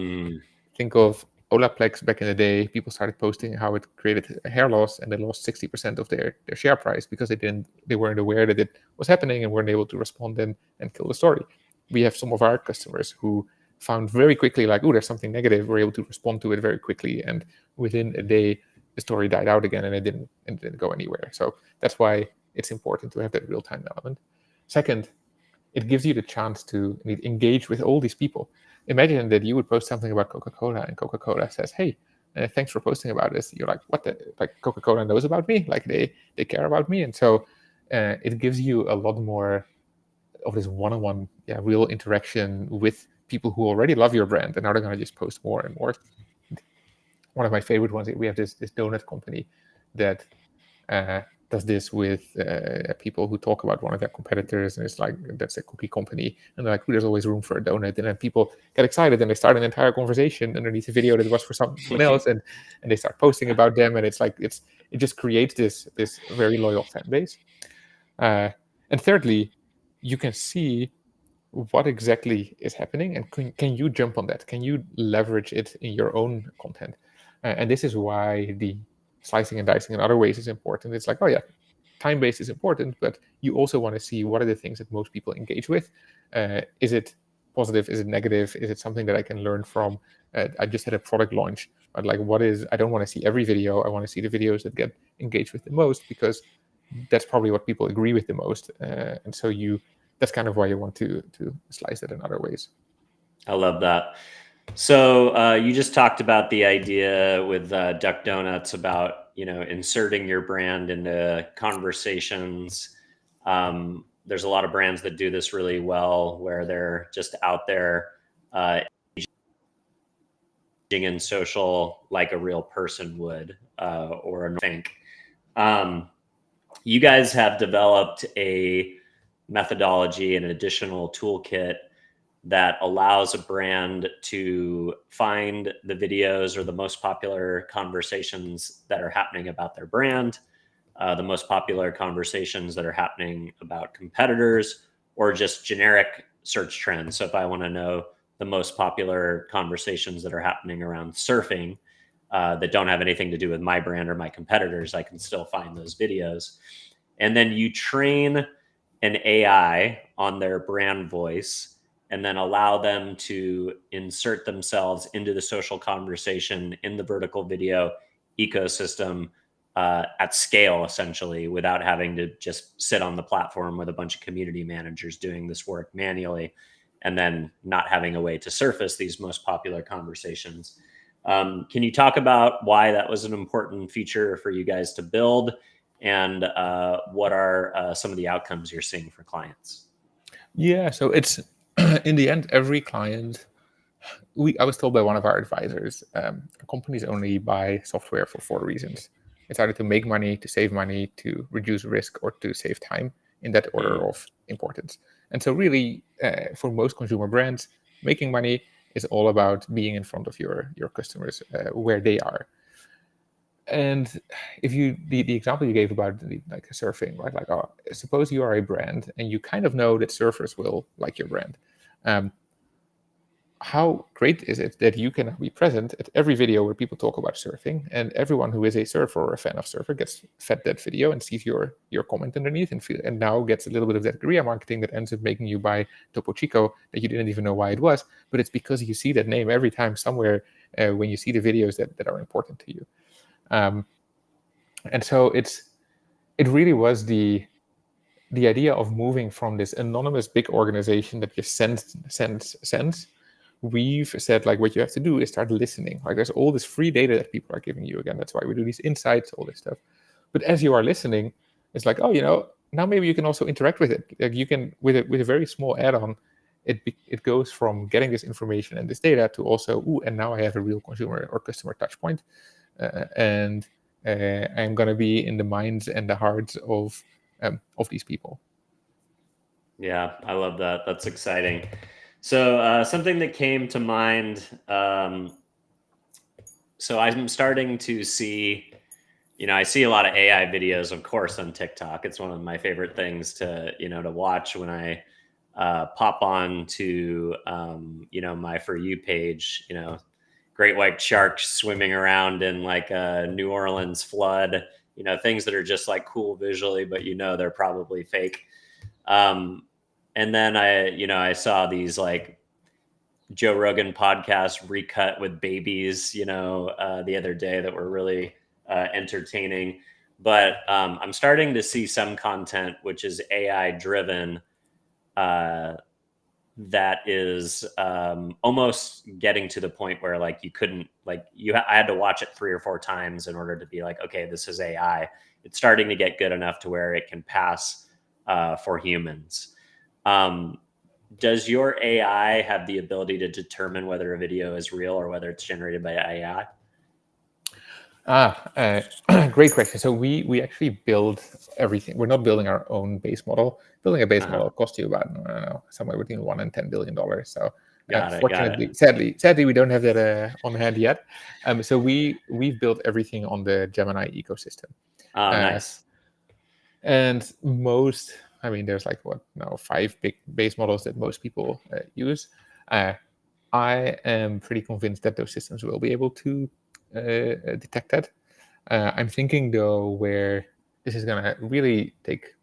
Think of Olaplex back in the day. People started posting how it created hair loss, and they lost 60% of their share price because they weren't aware that it was happening and weren't able to respond and kill the story. We have some of our customers who found very quickly, like, oh, there's something negative. We're able to respond to it very quickly, and within a day the story died out again, and it didn't go anywhere. So that's why it's important to have that real-time element. Second, it gives you the chance to engage with all these people. Imagine that you would post something about Coca-Cola, and Coca-Cola says, hey, thanks for posting about this. You're like, what the? Like, Coca-Cola knows about me? Like, they care about me? And so it gives you a lot more of this one-on-one, real interaction with people who already love your brand, and now they're going to just post more and more. One of my favorite ones, we have this donut company that does this with people who talk about one of their competitors, and it's like, that's a cookie company, and they're like, there's always room for a donut, and then people get excited and they start an entire conversation underneath a video that was for someone else, and they start posting about them, and it's like it just creates this very loyal fan base. And thirdly, you can see what exactly is happening, and can you jump on that? Can you leverage it in your own content? And this is why the slicing and dicing in other ways is important. It's like, oh yeah, time-based is important, but you also want to see what are the things that most people engage with. Is it positive? Is it negative? Is it something that I can learn from? I just had a product launch, but like, I don't want to see every video. I want to see the videos that get engaged with the most, because that's probably what people agree with the most. And so that's kind of why you want to slice it in other ways. I love that. So you just talked about the idea with Duck Donuts about, inserting your brand into conversations. There's a lot of brands that do this really well, where they're just out there engaging in social like a real person would, or a think. You guys have developed a methodology, an additional toolkit that allows a brand to find the videos or the most popular conversations that are happening about their brand, the most popular conversations that are happening about competitors, or just generic search trends. So if I want to know the most popular conversations that are happening around surfing, that don't have anything to do with my brand or my competitors. I can still find those videos. And then you train an AI on their brand voice and then allow them to insert themselves into the social conversation in the vertical video ecosystem at scale, essentially, without having to just sit on the platform with a bunch of community managers doing this work manually and then not having a way to surface these most popular conversations. Can you talk about why that was an important feature for you guys to build, and what are some of the outcomes you're seeing for clients? Yeah, so it's in the end, every client. I was told by one of our advisors, companies only buy software for 4 reasons. It's either to make money, to save money, to reduce risk, or to save time, in that order of importance. And so really, for most consumer brands, making money is all about being in front of your customers where they are. And if you the example you gave about like surfing, right? Like, suppose you are a brand and you kind of know that surfers will like your brand. How great is it that you can be present at every video where people talk about surfing, and everyone who is a surfer or a fan of surfer gets fed that video and sees your comment underneath, and now gets a little bit of that guerrilla marketing that ends up making you buy Topo Chico that you didn't even know why it was, but it's because you see that name every time somewhere when you see the videos that are important to you. And so it really was the idea of moving from this anonymous big organization that just sends. We've said, like, what you have to do is start listening. Like, there's all this free data that people are giving you. Again, that's why we do these insights, all this stuff. But as you are listening, it's like, now maybe you can also interact with it. Like, you can, with a very small add-on, it goes from getting this information and this data to also, and now I have a real consumer or customer touch point. And I'm going to be in the minds and the hearts of these people. Yeah, I love that. That's exciting. So something that came to mind. So I'm starting to see, I see a lot of AI videos, of course, on TikTok. It's one of my favorite things to watch when I pop on to, my For You page, great white sharks swimming around in like a New Orleans flood, things that are just like cool visually, but they're probably fake. And then I saw these like Joe Rogan podcast recut with babies, the other day that were really entertaining. But I'm starting to see some content which is AI driven that is almost getting to the point where like you couldn't I had to watch it 3 or 4 times in order to be like, okay, this is AI. It's starting to get good enough to where it can pass for humans. Does your AI have the ability to determine whether a video is real or whether it's generated by AI? Great question. So we actually build everything. We're not building our own base model. Building a base model costs you about, I don't know, somewhere between $1 and $10 billion. So fortunately, sadly, we don't have that on hand yet. So we've built everything on the Gemini ecosystem. Nice. And there's like 5 big base models that most people use. I am pretty convinced that those systems will be able to detect that. I'm thinking though, where this is going to really take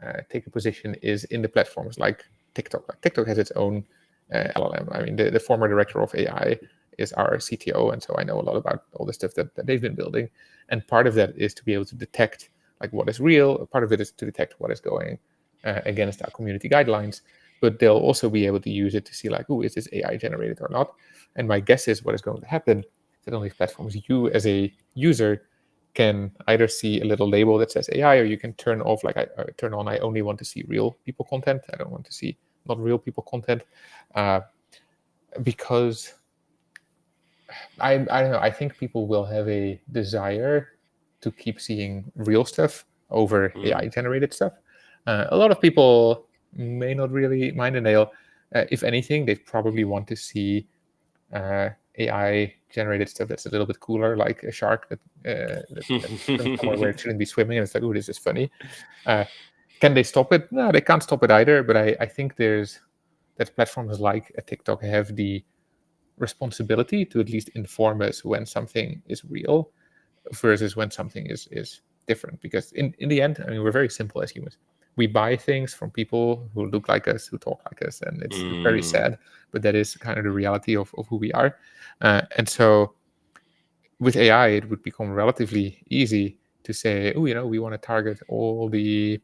a position is in the platforms like TikTok. Like TikTok has its own LLM. The former director of AI is our CTO, and so I know a lot about all the stuff that they've been building. And part of that is to be able to detect like what is real. Part of it is to detect what is going against our community guidelines. But they'll also be able to use it to see like, is this AI generated or not? And my guess is what is going to happen is that on these platforms, you as a user can either see a little label that says AI, or you can turn off, like turn on, I only want to see real people content. I don't want to see not real people content, because I don't know. I think people will have a desire to keep seeing real stuff over AI generated stuff. A lot of people may not really mind a nail. If anything, they probably want to see AI generated stuff that's a little bit cooler, like a shark that's somewhere where it shouldn't be swimming, and it's like, this is funny. Can they stop it? No, they can't stop it either. But I think that platforms like TikTok have the responsibility to at least inform us when something is real versus when something is different. Because in the end, I mean, we're very simple as humans. We buy things from people who look like us, who talk like us, and it's very sad, but that is kind of the reality of who we are. And so with AI, it would become relatively easy to say, oh, we want to target all the,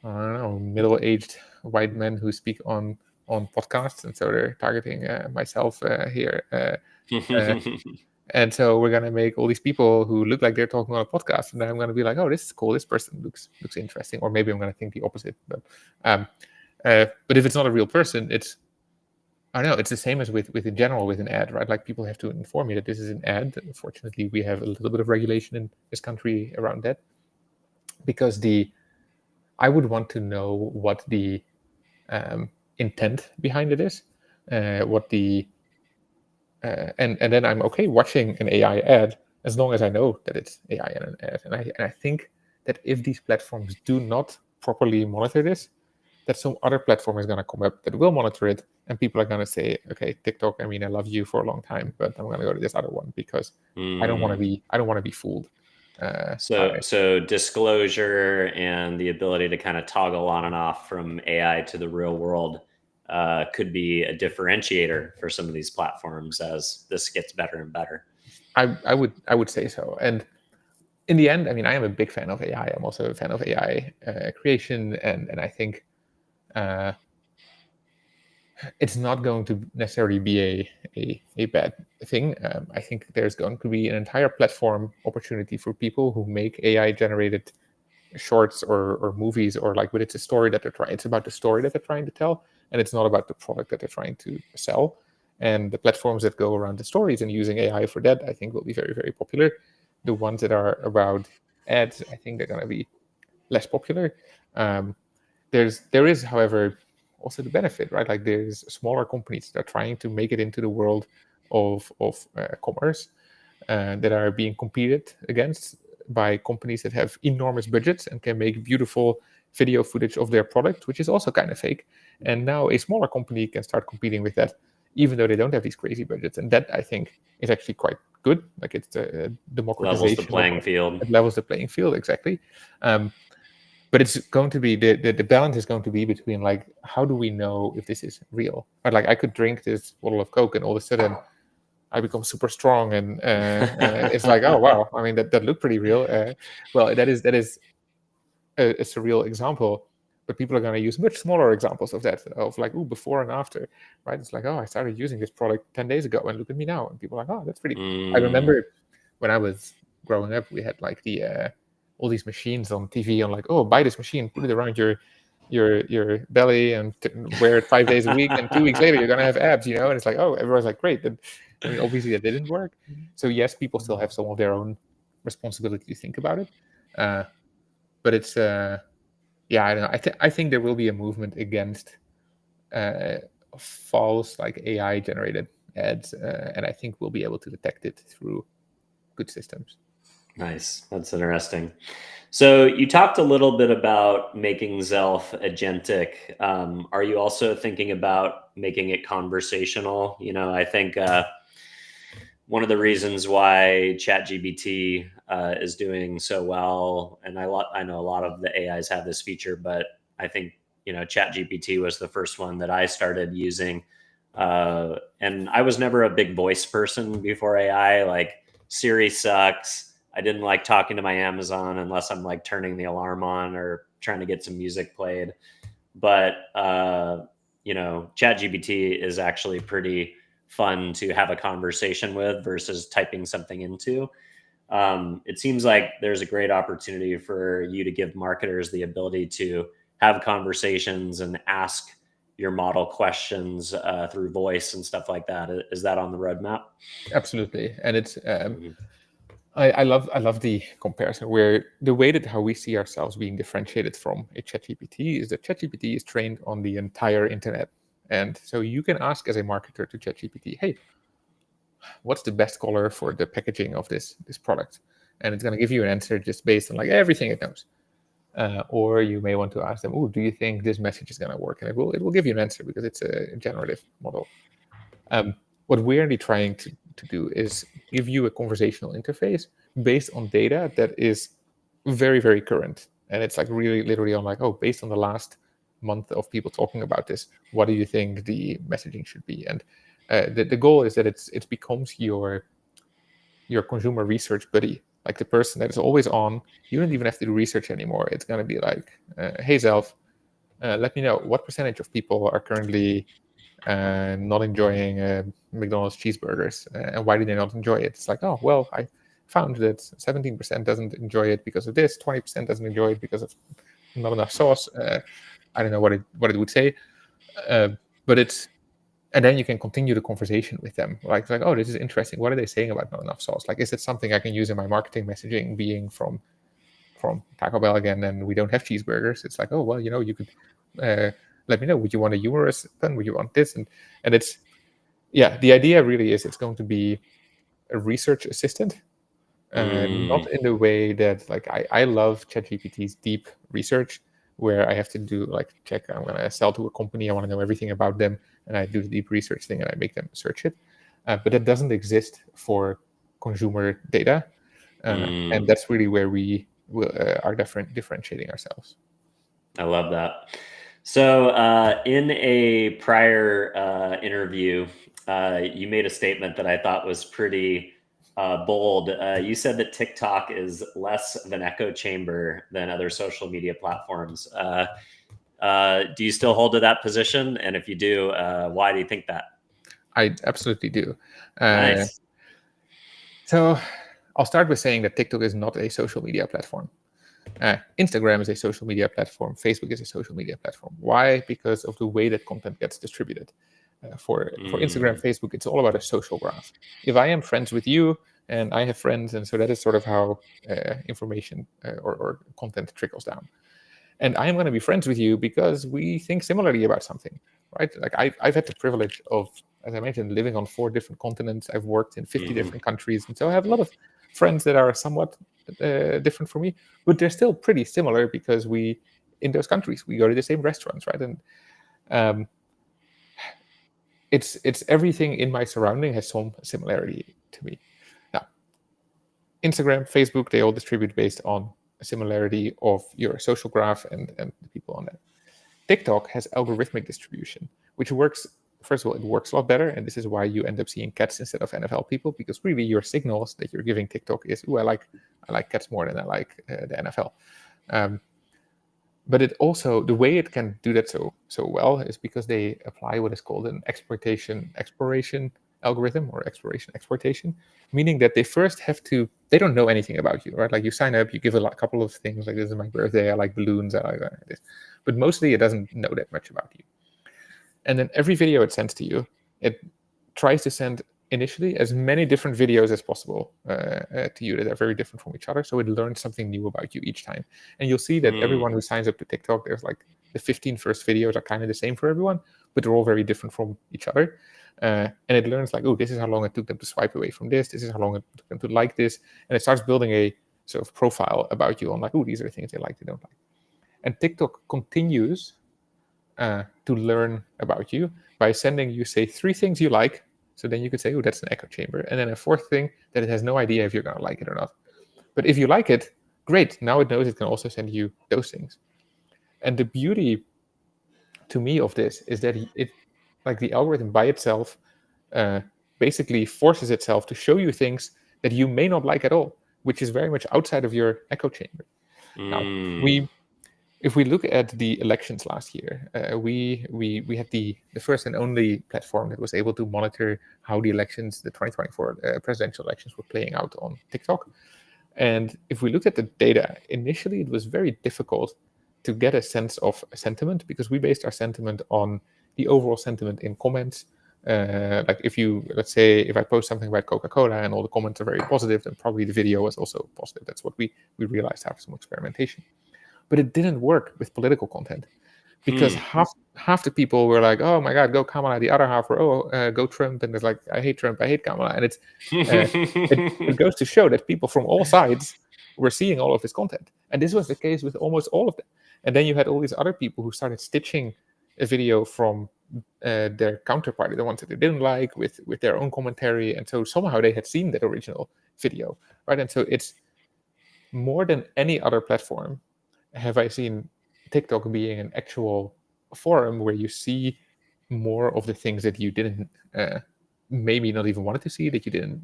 I don't know, middle-aged white men who speak on podcasts, and so they're targeting myself here. And so we're gonna make all these people who look like they're talking on a podcast, and then I'm gonna be like, oh, this is cool. This person looks interesting, or maybe I'm gonna think the opposite. But if it's not a real person, I don't know. It's the same as with in general with an ad, right? Like people have to inform me that this is an ad. Unfortunately, we have a little bit of regulation in this country around that, because I would want to know what the intent behind it is, what the and then I'm okay watching an AI ad as long as I know that it's AI and an ad. And I think that if these platforms do not properly monitor this, that some other platform is going to come up that will monitor it, and people are going to say, okay, TikTok, I mean, I love you for a long time, but I'm going to go to this other one because I don't want to be fooled. So disclosure and the ability to kind of toggle on and off from AI to the real world could be a differentiator for some of these platforms as this gets better and better. I would say so. And in the end, I mean, I am a big fan of AI. I'm also a fan of AI creation, and I think it's not going to necessarily be a bad thing. I think there's going to be an entire platform opportunity for people who make AI generated shorts or movies, or like, but it's a story that it's about the story that they're trying to tell, and it's not about the product that they're trying to sell. And the platforms that go around the stories and using AI for that, I think, will be very, very popular. The ones that are about ads, I think they're going to be less popular. There is, however, also the benefit, right? Like there's smaller companies that are trying to make it into the world of commerce that are being competed against by companies that have enormous budgets and can make beautiful video footage of their product, which is also kind of fake. And now a smaller company can start competing with that, even though they don't have these crazy budgets. And that, I think, is actually quite good. Like it's the democratization. Levels the playing field. It levels the playing field, exactly. But it's going to be the balance is going to be between, like, how do we know if this is real? Right? Like I could drink this bottle of Coke and all of a sudden I become super strong, and it's like, oh wow, I mean that looked pretty real. Well, that is a surreal example, but people are going to use much smaller examples of that, of like, oh, before and after, right? It's like, oh, I started using this product 10 days ago, and look at me now, and people are like, oh, that's pretty. I remember when I was growing up, we had like the all these machines on TV, on like, oh, buy this machine, put it around your belly, and wear it 5 days a week, and 2 weeks later you're gonna have abs, and it's like, oh, everyone's like, great. And I mean, obviously that didn't work. So yes, people still have some of their own responsibility to think about it, but it's yeah, I don't know. I think there will be a movement against false, like, AI generated ads, and I think we'll be able to detect it through good systems. Nice. That's interesting. So you talked a little bit about making Zelf agentic. Are you also thinking about making it conversational? I think one of the reasons why ChatGPT is doing so well, and I know a lot of the AIs have this feature, but I think ChatGPT was the first one that I started using, and I was never a big voice person before AI. Like, Siri sucks. I didn't like talking to my Amazon unless I'm like turning the alarm on or trying to get some music played. But, ChatGPT is actually pretty fun to have a conversation with versus typing something into. It seems like there's a great opportunity for you to give marketers the ability to have conversations and ask your model questions through voice and stuff like that. Is that on the roadmap? Absolutely. And it's I love the comparison, where the way that how we see ourselves being differentiated from a ChatGPT is that ChatGPT is trained on the entire internet. And so you can ask as a marketer to ChatGPT, hey, what's the best color for the packaging of this product? And it's going to give you an answer just based on like everything it knows. Or you may want to ask them, oh, do you think this message is going to work? And it will give you an answer because it's a generative model. What we're really trying to do is give you a conversational interface based on data that is very, very current. And it's like really literally on like, oh, based on the last month of people talking about this, what do you think the messaging should be? And the goal is that it becomes your consumer research buddy, like the person that is always on. You don't even have to do research anymore. It's going to be like, hey, Zelf, let me know what percentage of people are currently not enjoying McDonald's cheeseburgers, and why do they not enjoy it? It's like, oh, well, I found that 17% doesn't enjoy it because of this, 20% doesn't enjoy it because of not enough sauce. I don't know what it would say, but it's, and then you can continue the conversation with them. Like, oh, this is interesting. What are they saying about not enough sauce? Like, is it something I can use in my marketing messaging, being from Taco Bell again, and we don't have cheeseburgers? It's like, oh, well, you could let me know. Would you want a humorous pun? Would you want this? And it's, yeah, the idea really is it's going to be a research assistant, not in the way that, like, I love ChatGPT's deep research, where I have to do like check, I'm going to sell to a company, I want to know everything about them, and I do the deep research thing and I make them search it. But that doesn't exist for consumer data. And that's really where we are differentiating ourselves. I love that. So in a prior interview, you made a statement that I thought was pretty bold. You said that TikTok is less of an echo chamber than other social media platforms. Do you still hold to that position? And if you do, why do you think that? I absolutely do. Nice. So I'll start with saying that TikTok is not a social media platform. Instagram is a social media platform. Facebook is a social media platform. Why? Because of the way that content gets distributed. For Instagram, Facebook, it's all about a social graph. If I am friends with you and I have friends, and so that is sort of how information or content trickles down. And I am going to be friends with you because we think similarly about something, right? Like I've had the privilege of, as I mentioned, living on 4 different continents. I've worked in 50 different countries. And so I have a lot of friends that are somewhat different from me, but they're still pretty similar because in those countries, we go to the same restaurants, right? And it's everything in my surrounding has some similarity to me. Now, Instagram, Facebook, they all distribute based on a similarity of your social graph and the people on it. TikTok has algorithmic distribution, which works. First of all, it works a lot better, and this is why you end up seeing cats instead of NFL people, because really your signals that you're giving TikTok is, I like cats more than I like the NFL. But it also, the way it can do that so well is because they apply what is called an exploration algorithm, or exploitation, meaning that they first they don't know anything about you, right? Like you sign up, you give a couple of things, like this is my birthday, I like balloons, I like this. But mostly it doesn't know that much about you. And then every video it sends to you, it tries to send initially as many different videos as possible to you that are very different from each other. So it learns something new about you each time. And you'll see that everyone who signs up to TikTok, there's like the 15 first videos are kind of the same for everyone, but they're all very different from each other. And it learns like, oh, this is how long it took them to swipe away from this. This is how long it took them to like this. And it starts building a sort of profile about you on like, oh, these are the things they like, they don't like. And TikTok continues to learn about you by sending you, say, 3 things you like. So then you could say, oh, that's an echo chamber. And then a 4th thing that it has no idea if you're going to like it or not. But if you like it, great. Now it knows it can also send you those things. And the beauty to me of this is that it, like the algorithm by itself, basically forces itself to show you things that you may not like at all, which is very much outside of your echo chamber. Now, if we look at the elections last year, we had the first and only platform that was able to monitor how the 2024 presidential elections were playing out on TikTok. And if we looked at the data, initially it was very difficult to get a sense of sentiment, because we based our sentiment on the overall sentiment in comments. Like let's say if I post something about Coca-Cola and all the comments are very positive, then probably the video was also positive. That's what we realized after some experimentation. But it didn't work with political content, because half the people were like, oh my God, go Kamala. The other half were, go Trump. And it's like, I hate Trump, I hate Kamala. And it goes to show that people from all sides were seeing all of this content. And this was the case with almost all of them. And then you had all these other people who started stitching a video from their counterparty, the ones that they didn't like, with their own commentary, and so somehow they had seen that original video, right? And so it's more than any other platform have I seen TikTok being an actual forum where you see more of the things that you didn't maybe not even wanted to see, that you didn't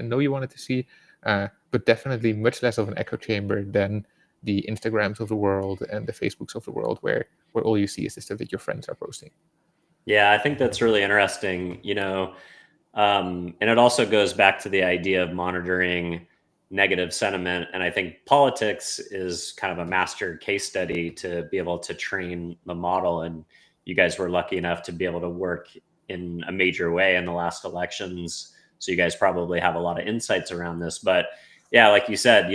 know you wanted to see, but definitely much less of an echo chamber than the Instagrams of the world and the Facebooks of the world, where all you see is the stuff that your friends are posting. Yeah, I think that's really interesting, and it also goes back to the idea of monitoring negative sentiment. And I think politics is kind of a master case study to be able to train the model. And you guys were lucky enough to be able to work in a major way in the last elections. So you guys probably have a lot of insights around this. But yeah, like you said,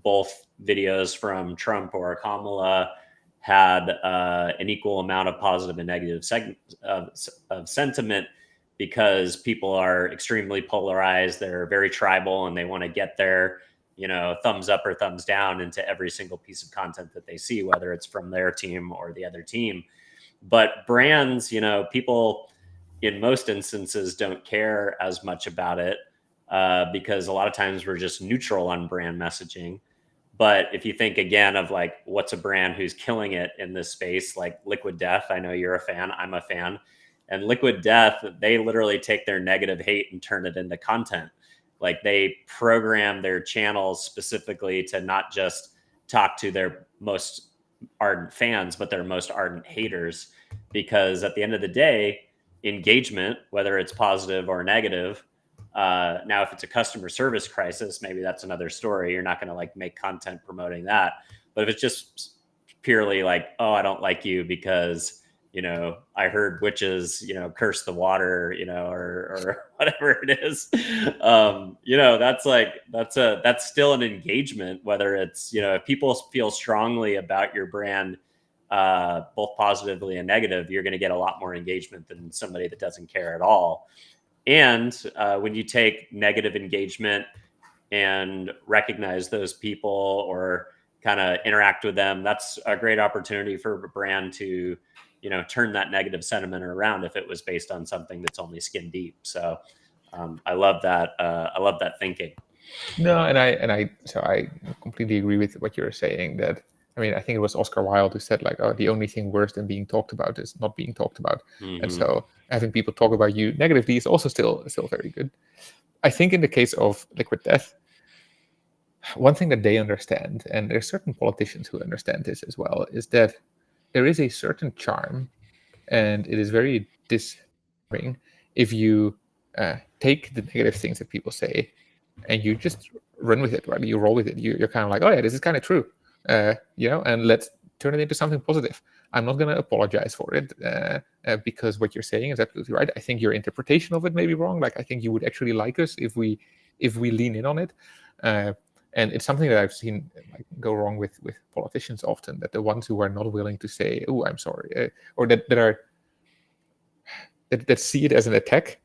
both videos from Trump or Kamala had an equal amount of positive and negative of sentiment, because people are extremely polarized. They're very tribal, and they want to get their, thumbs up or thumbs down into every single piece of content that they see, whether it's from their team or the other team. But brands, people in most instances don't care as much about it, because a lot of times we're just neutral on brand messaging. But if you think again of like, what's a brand who's killing it in this space, like Liquid Death, I know you're a fan, I'm a fan. And Liquid Death, they literally take their negative hate and turn it into content. Like, they program their channels specifically to not just talk to their most ardent fans, but their most ardent haters. Because at the end of the day, engagement, whether it's positive or negative, now, if it's a customer service crisis, maybe that's another story. You're not going to like make content promoting that. But if it's just purely like, oh, I don't like you because, I heard witches, curse the water, or whatever it is, that's still an engagement, whether it's, if people feel strongly about your brand, both positively and negative, you're going to get a lot more engagement than somebody that doesn't care at all. And when you take negative engagement and recognize those people or kind of interact with them, that's a great opportunity for a brand to, turn that negative sentiment around if it was based on something that's only skin deep. So I love that. I love that thinking. No, and I completely agree with what you're saying. That, I mean, I think it was Oscar Wilde who said, like, oh, the only thing worse than being talked about is not being talked about. Mm-hmm. And so having people talk about you negatively is also still very good. I think in the case of Liquid Death, one thing that they understand, and there's certain politicians who understand this as well, is that there is a certain charm, and it is very disarming if you take the negative things that people say and you just run with it, right? You roll with it. You're kind of like, oh yeah, this is kind of true, and let's turn it into something positive. I'm not going to apologize for it because what you're saying is absolutely right. I think your interpretation of it may be wrong. Like, I think you would actually like us if we lean in on it. And it's something that I've seen go wrong with politicians often, that the ones who are not willing to say, oh, I'm sorry, or that see it as an attack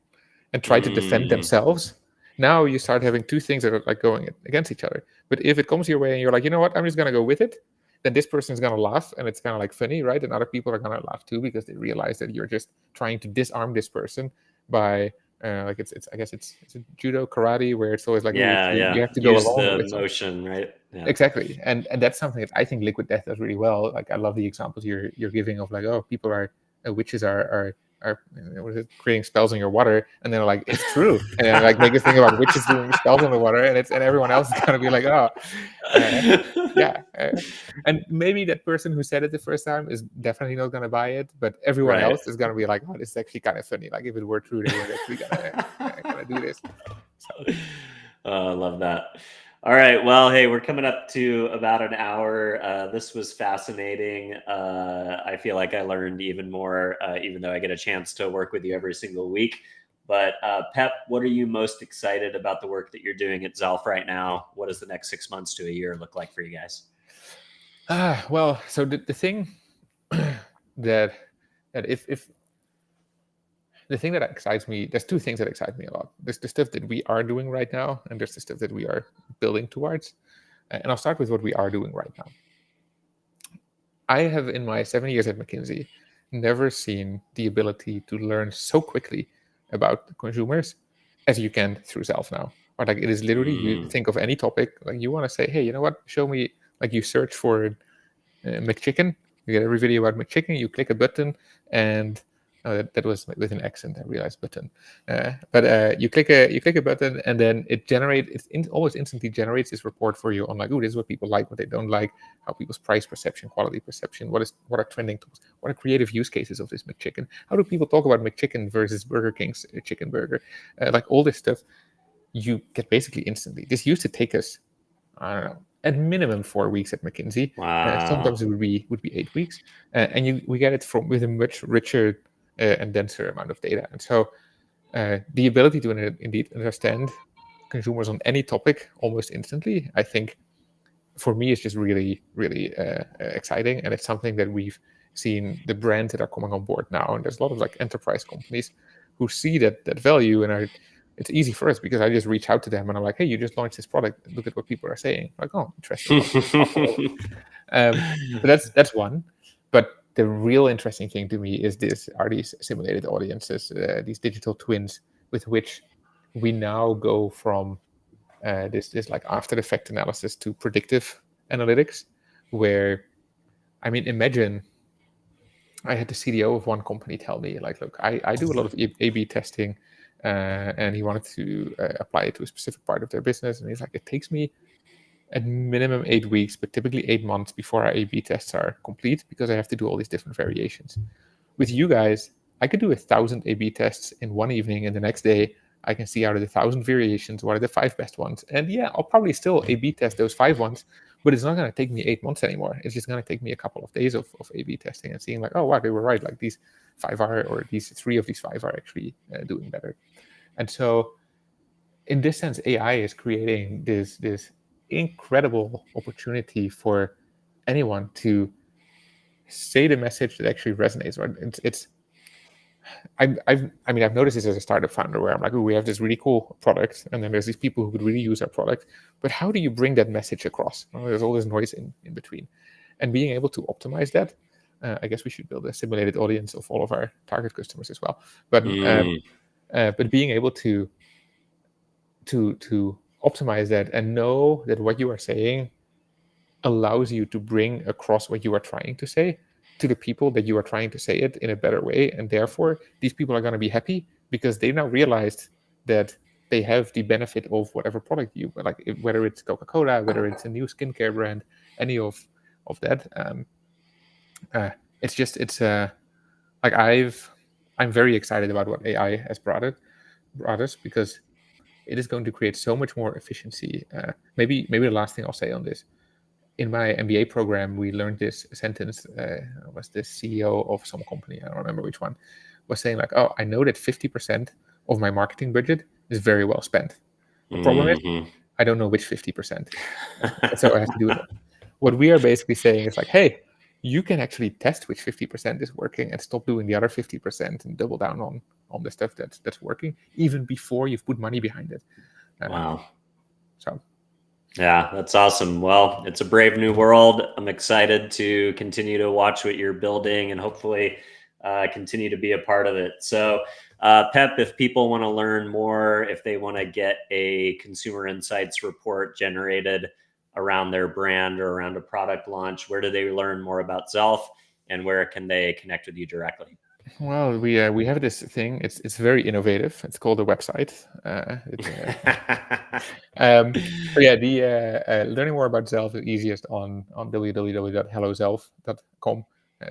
and try to defend themselves. Now you start having two things that are like going against each other. But if it comes your way and you're like, you know what, I'm just going to go with it, then this person is going to laugh, and it's kind of like funny, right? And other people are going to laugh too, because they realize that you're just trying to disarm this person by it's I guess it's a judo, karate, where it's always like, you have to go along with the motion, right? Yeah. Exactly, and that's something that I think Liquid Death does really well. Like, I love the examples you're giving of like, oh, people are witches are creating spells on your water, and they're like, it's true, and like make us think about witches doing spells on the water, and everyone else is gonna be like, oh, and maybe that person who said it the first time is definitely not gonna buy it, but everyone else is gonna be like, oh, this is actually kind of funny. Like, if it were true, they were actually gonna do this. So. Oh, I love that. All right. Well, hey, we're coming up to about an hour. This was fascinating. I feel like I learned even more, even though I get a chance to work with you every single week. But Pep, what are you most excited about the work that you're doing at Zelf right now? What does the next 6 months to a year look like for you guys? Well, so the thing that if the thing that excites me, there's two things that excite me a lot. There's the stuff that we are doing right now, and there's the stuff that we are building towards. And I'll start with what we are doing right now. I have, in my 7 years at McKinsey, never seen the ability to learn so quickly about the consumers as you can through Zelf now. Or like it is literally, you think of any topic, like you want to say, hey, you know what? Show me, like you search for McChicken. You get every video about McChicken. You click a button, and that was with an accent. I realized button, but you click a button, and then it almost instantly generates this report for you on like, oh, this is what people like, what they don't like, how people's price perception, quality perception, what are trending tools, what are creative use cases of this McChicken, how do people talk about McChicken versus Burger King's chicken burger, like all this stuff. You get basically instantly. This used to take us, I don't know, at minimum 4 weeks at McKinsey. Wow. Sometimes it would be 8 weeks, and we get it from with a much richer and denser amount of data. And so the ability to indeed understand consumers on any topic almost instantly, I think, for me, is just really, really exciting. And it's something that we've seen the brands that are coming on board now. And there's a lot of like enterprise companies who see that value and it's easy for us because I just reach out to them and I'm like, hey, you just launched this product. Look at what people are saying. Like, oh, interesting. But that's one. But the real interesting thing to me is these simulated audiences, these digital twins with which we now go from this like after the fact analysis to predictive analytics, where, I mean, imagine I had the CDO of one company tell me like, look, I do a lot of A/B testing, and he wanted to apply it to a specific part of their business, and he's like, it takes me at minimum 8 weeks, but typically 8 months before our A/B tests are complete because I have to do all these different variations. With you guys, I could do 1,000 A/B tests in one evening, and the next day I can see out of the 1,000 variations what are the 5 best ones. And yeah, I'll probably still A/B test those 5 ones, but it's not going to take me 8 months anymore. It's just going to take me a couple of days of A/B testing and seeing like, oh wow, they were right. Like these 5 are, or these 3 of these 5 are actually doing better. And so, in this sense, AI is creating this incredible opportunity for anyone to say the message that actually resonates. Right? I've noticed this as a startup founder where I'm like, oh, we have this really cool product, and then there's these people who could really use our product. But how do you bring that message across? Well, there's all this noise in between, and being able to optimize that. I guess we should build a simulated audience of all of our target customers as well. But being able to optimize that and know that what you are saying allows you to bring across what you are trying to say to the people that you are trying to say it in a better way. And therefore, these people are going to be happy because they now realized that they have the benefit of whatever product you like, whether it's Coca-Cola, whether it's a new skincare brand, any of that. Like I'm very excited about what AI has brought us because it is going to create so much more efficiency. Maybe the last thing I'll say on this. In my MBA program, we learned this sentence. Was the CEO of some company, I don't remember which one, was saying like, oh, I know that 50% of my marketing budget is very well spent. The problem is I don't know which 50%. So I have to do it. What we are basically saying is like, hey, you can actually test which 50% is working and stop doing the other 50% and double down on the stuff that's working, even before you've put money behind it. Wow. So. Yeah, that's awesome. Well, it's a brave new world. I'm excited to continue to watch what you're building and hopefully continue to be a part of it. So, Pep, if people want to learn more, if they want to get a consumer insights report generated around their brand or around a product launch, where do they learn more about Zelf and where can they connect with you directly? Well, we have this thing. It's very innovative. It's called a website. But yeah, the learning more about Zelf is easiest on www.hellozelf.com.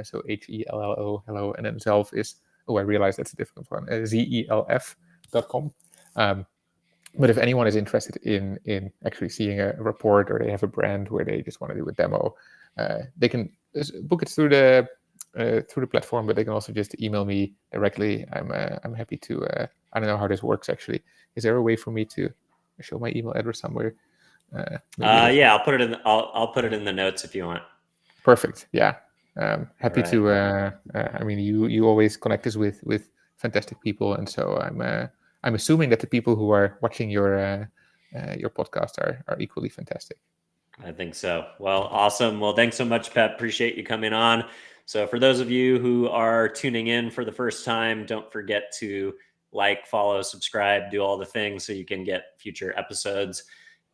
So HELLO, hello, and then Zelf is, oh, I realized that's a difficult one. ZELF.com. But if anyone is interested in actually seeing a report, or they have a brand where they just want to do a demo, they can book it through the platform, but they can also just email me directly. I'm happy to. I don't know how this works actually. Is there a way for me to show my email address somewhere? Yeah, I'll put it in. I'll put it in the notes if you want. Perfect. Yeah, happy to. I mean, you always connect us with fantastic people, and so I'm assuming that the people who are watching your podcast are equally fantastic. I think so. Well, awesome. Well, thanks so much, Pep. Appreciate you coming on. So for those of you who are tuning in for the first time, don't forget to like, follow, subscribe, do all the things so you can get future episodes.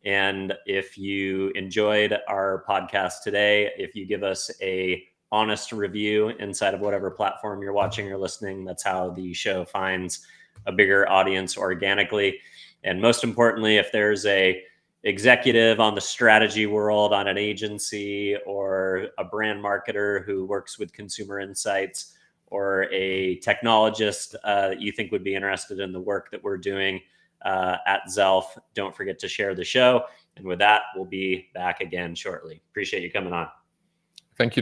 And if you enjoyed our podcast today, if you give us a honest review inside of whatever platform you're watching or listening, that's how the show finds a bigger audience organically. And most importantly, if there's a executive on the strategy world, on an agency, or a brand marketer who works with consumer insights, or a technologist that you think would be interested in the work that we're doing at Zelf, don't forget to share the show. And with that, we'll be back again shortly. Appreciate you coming on.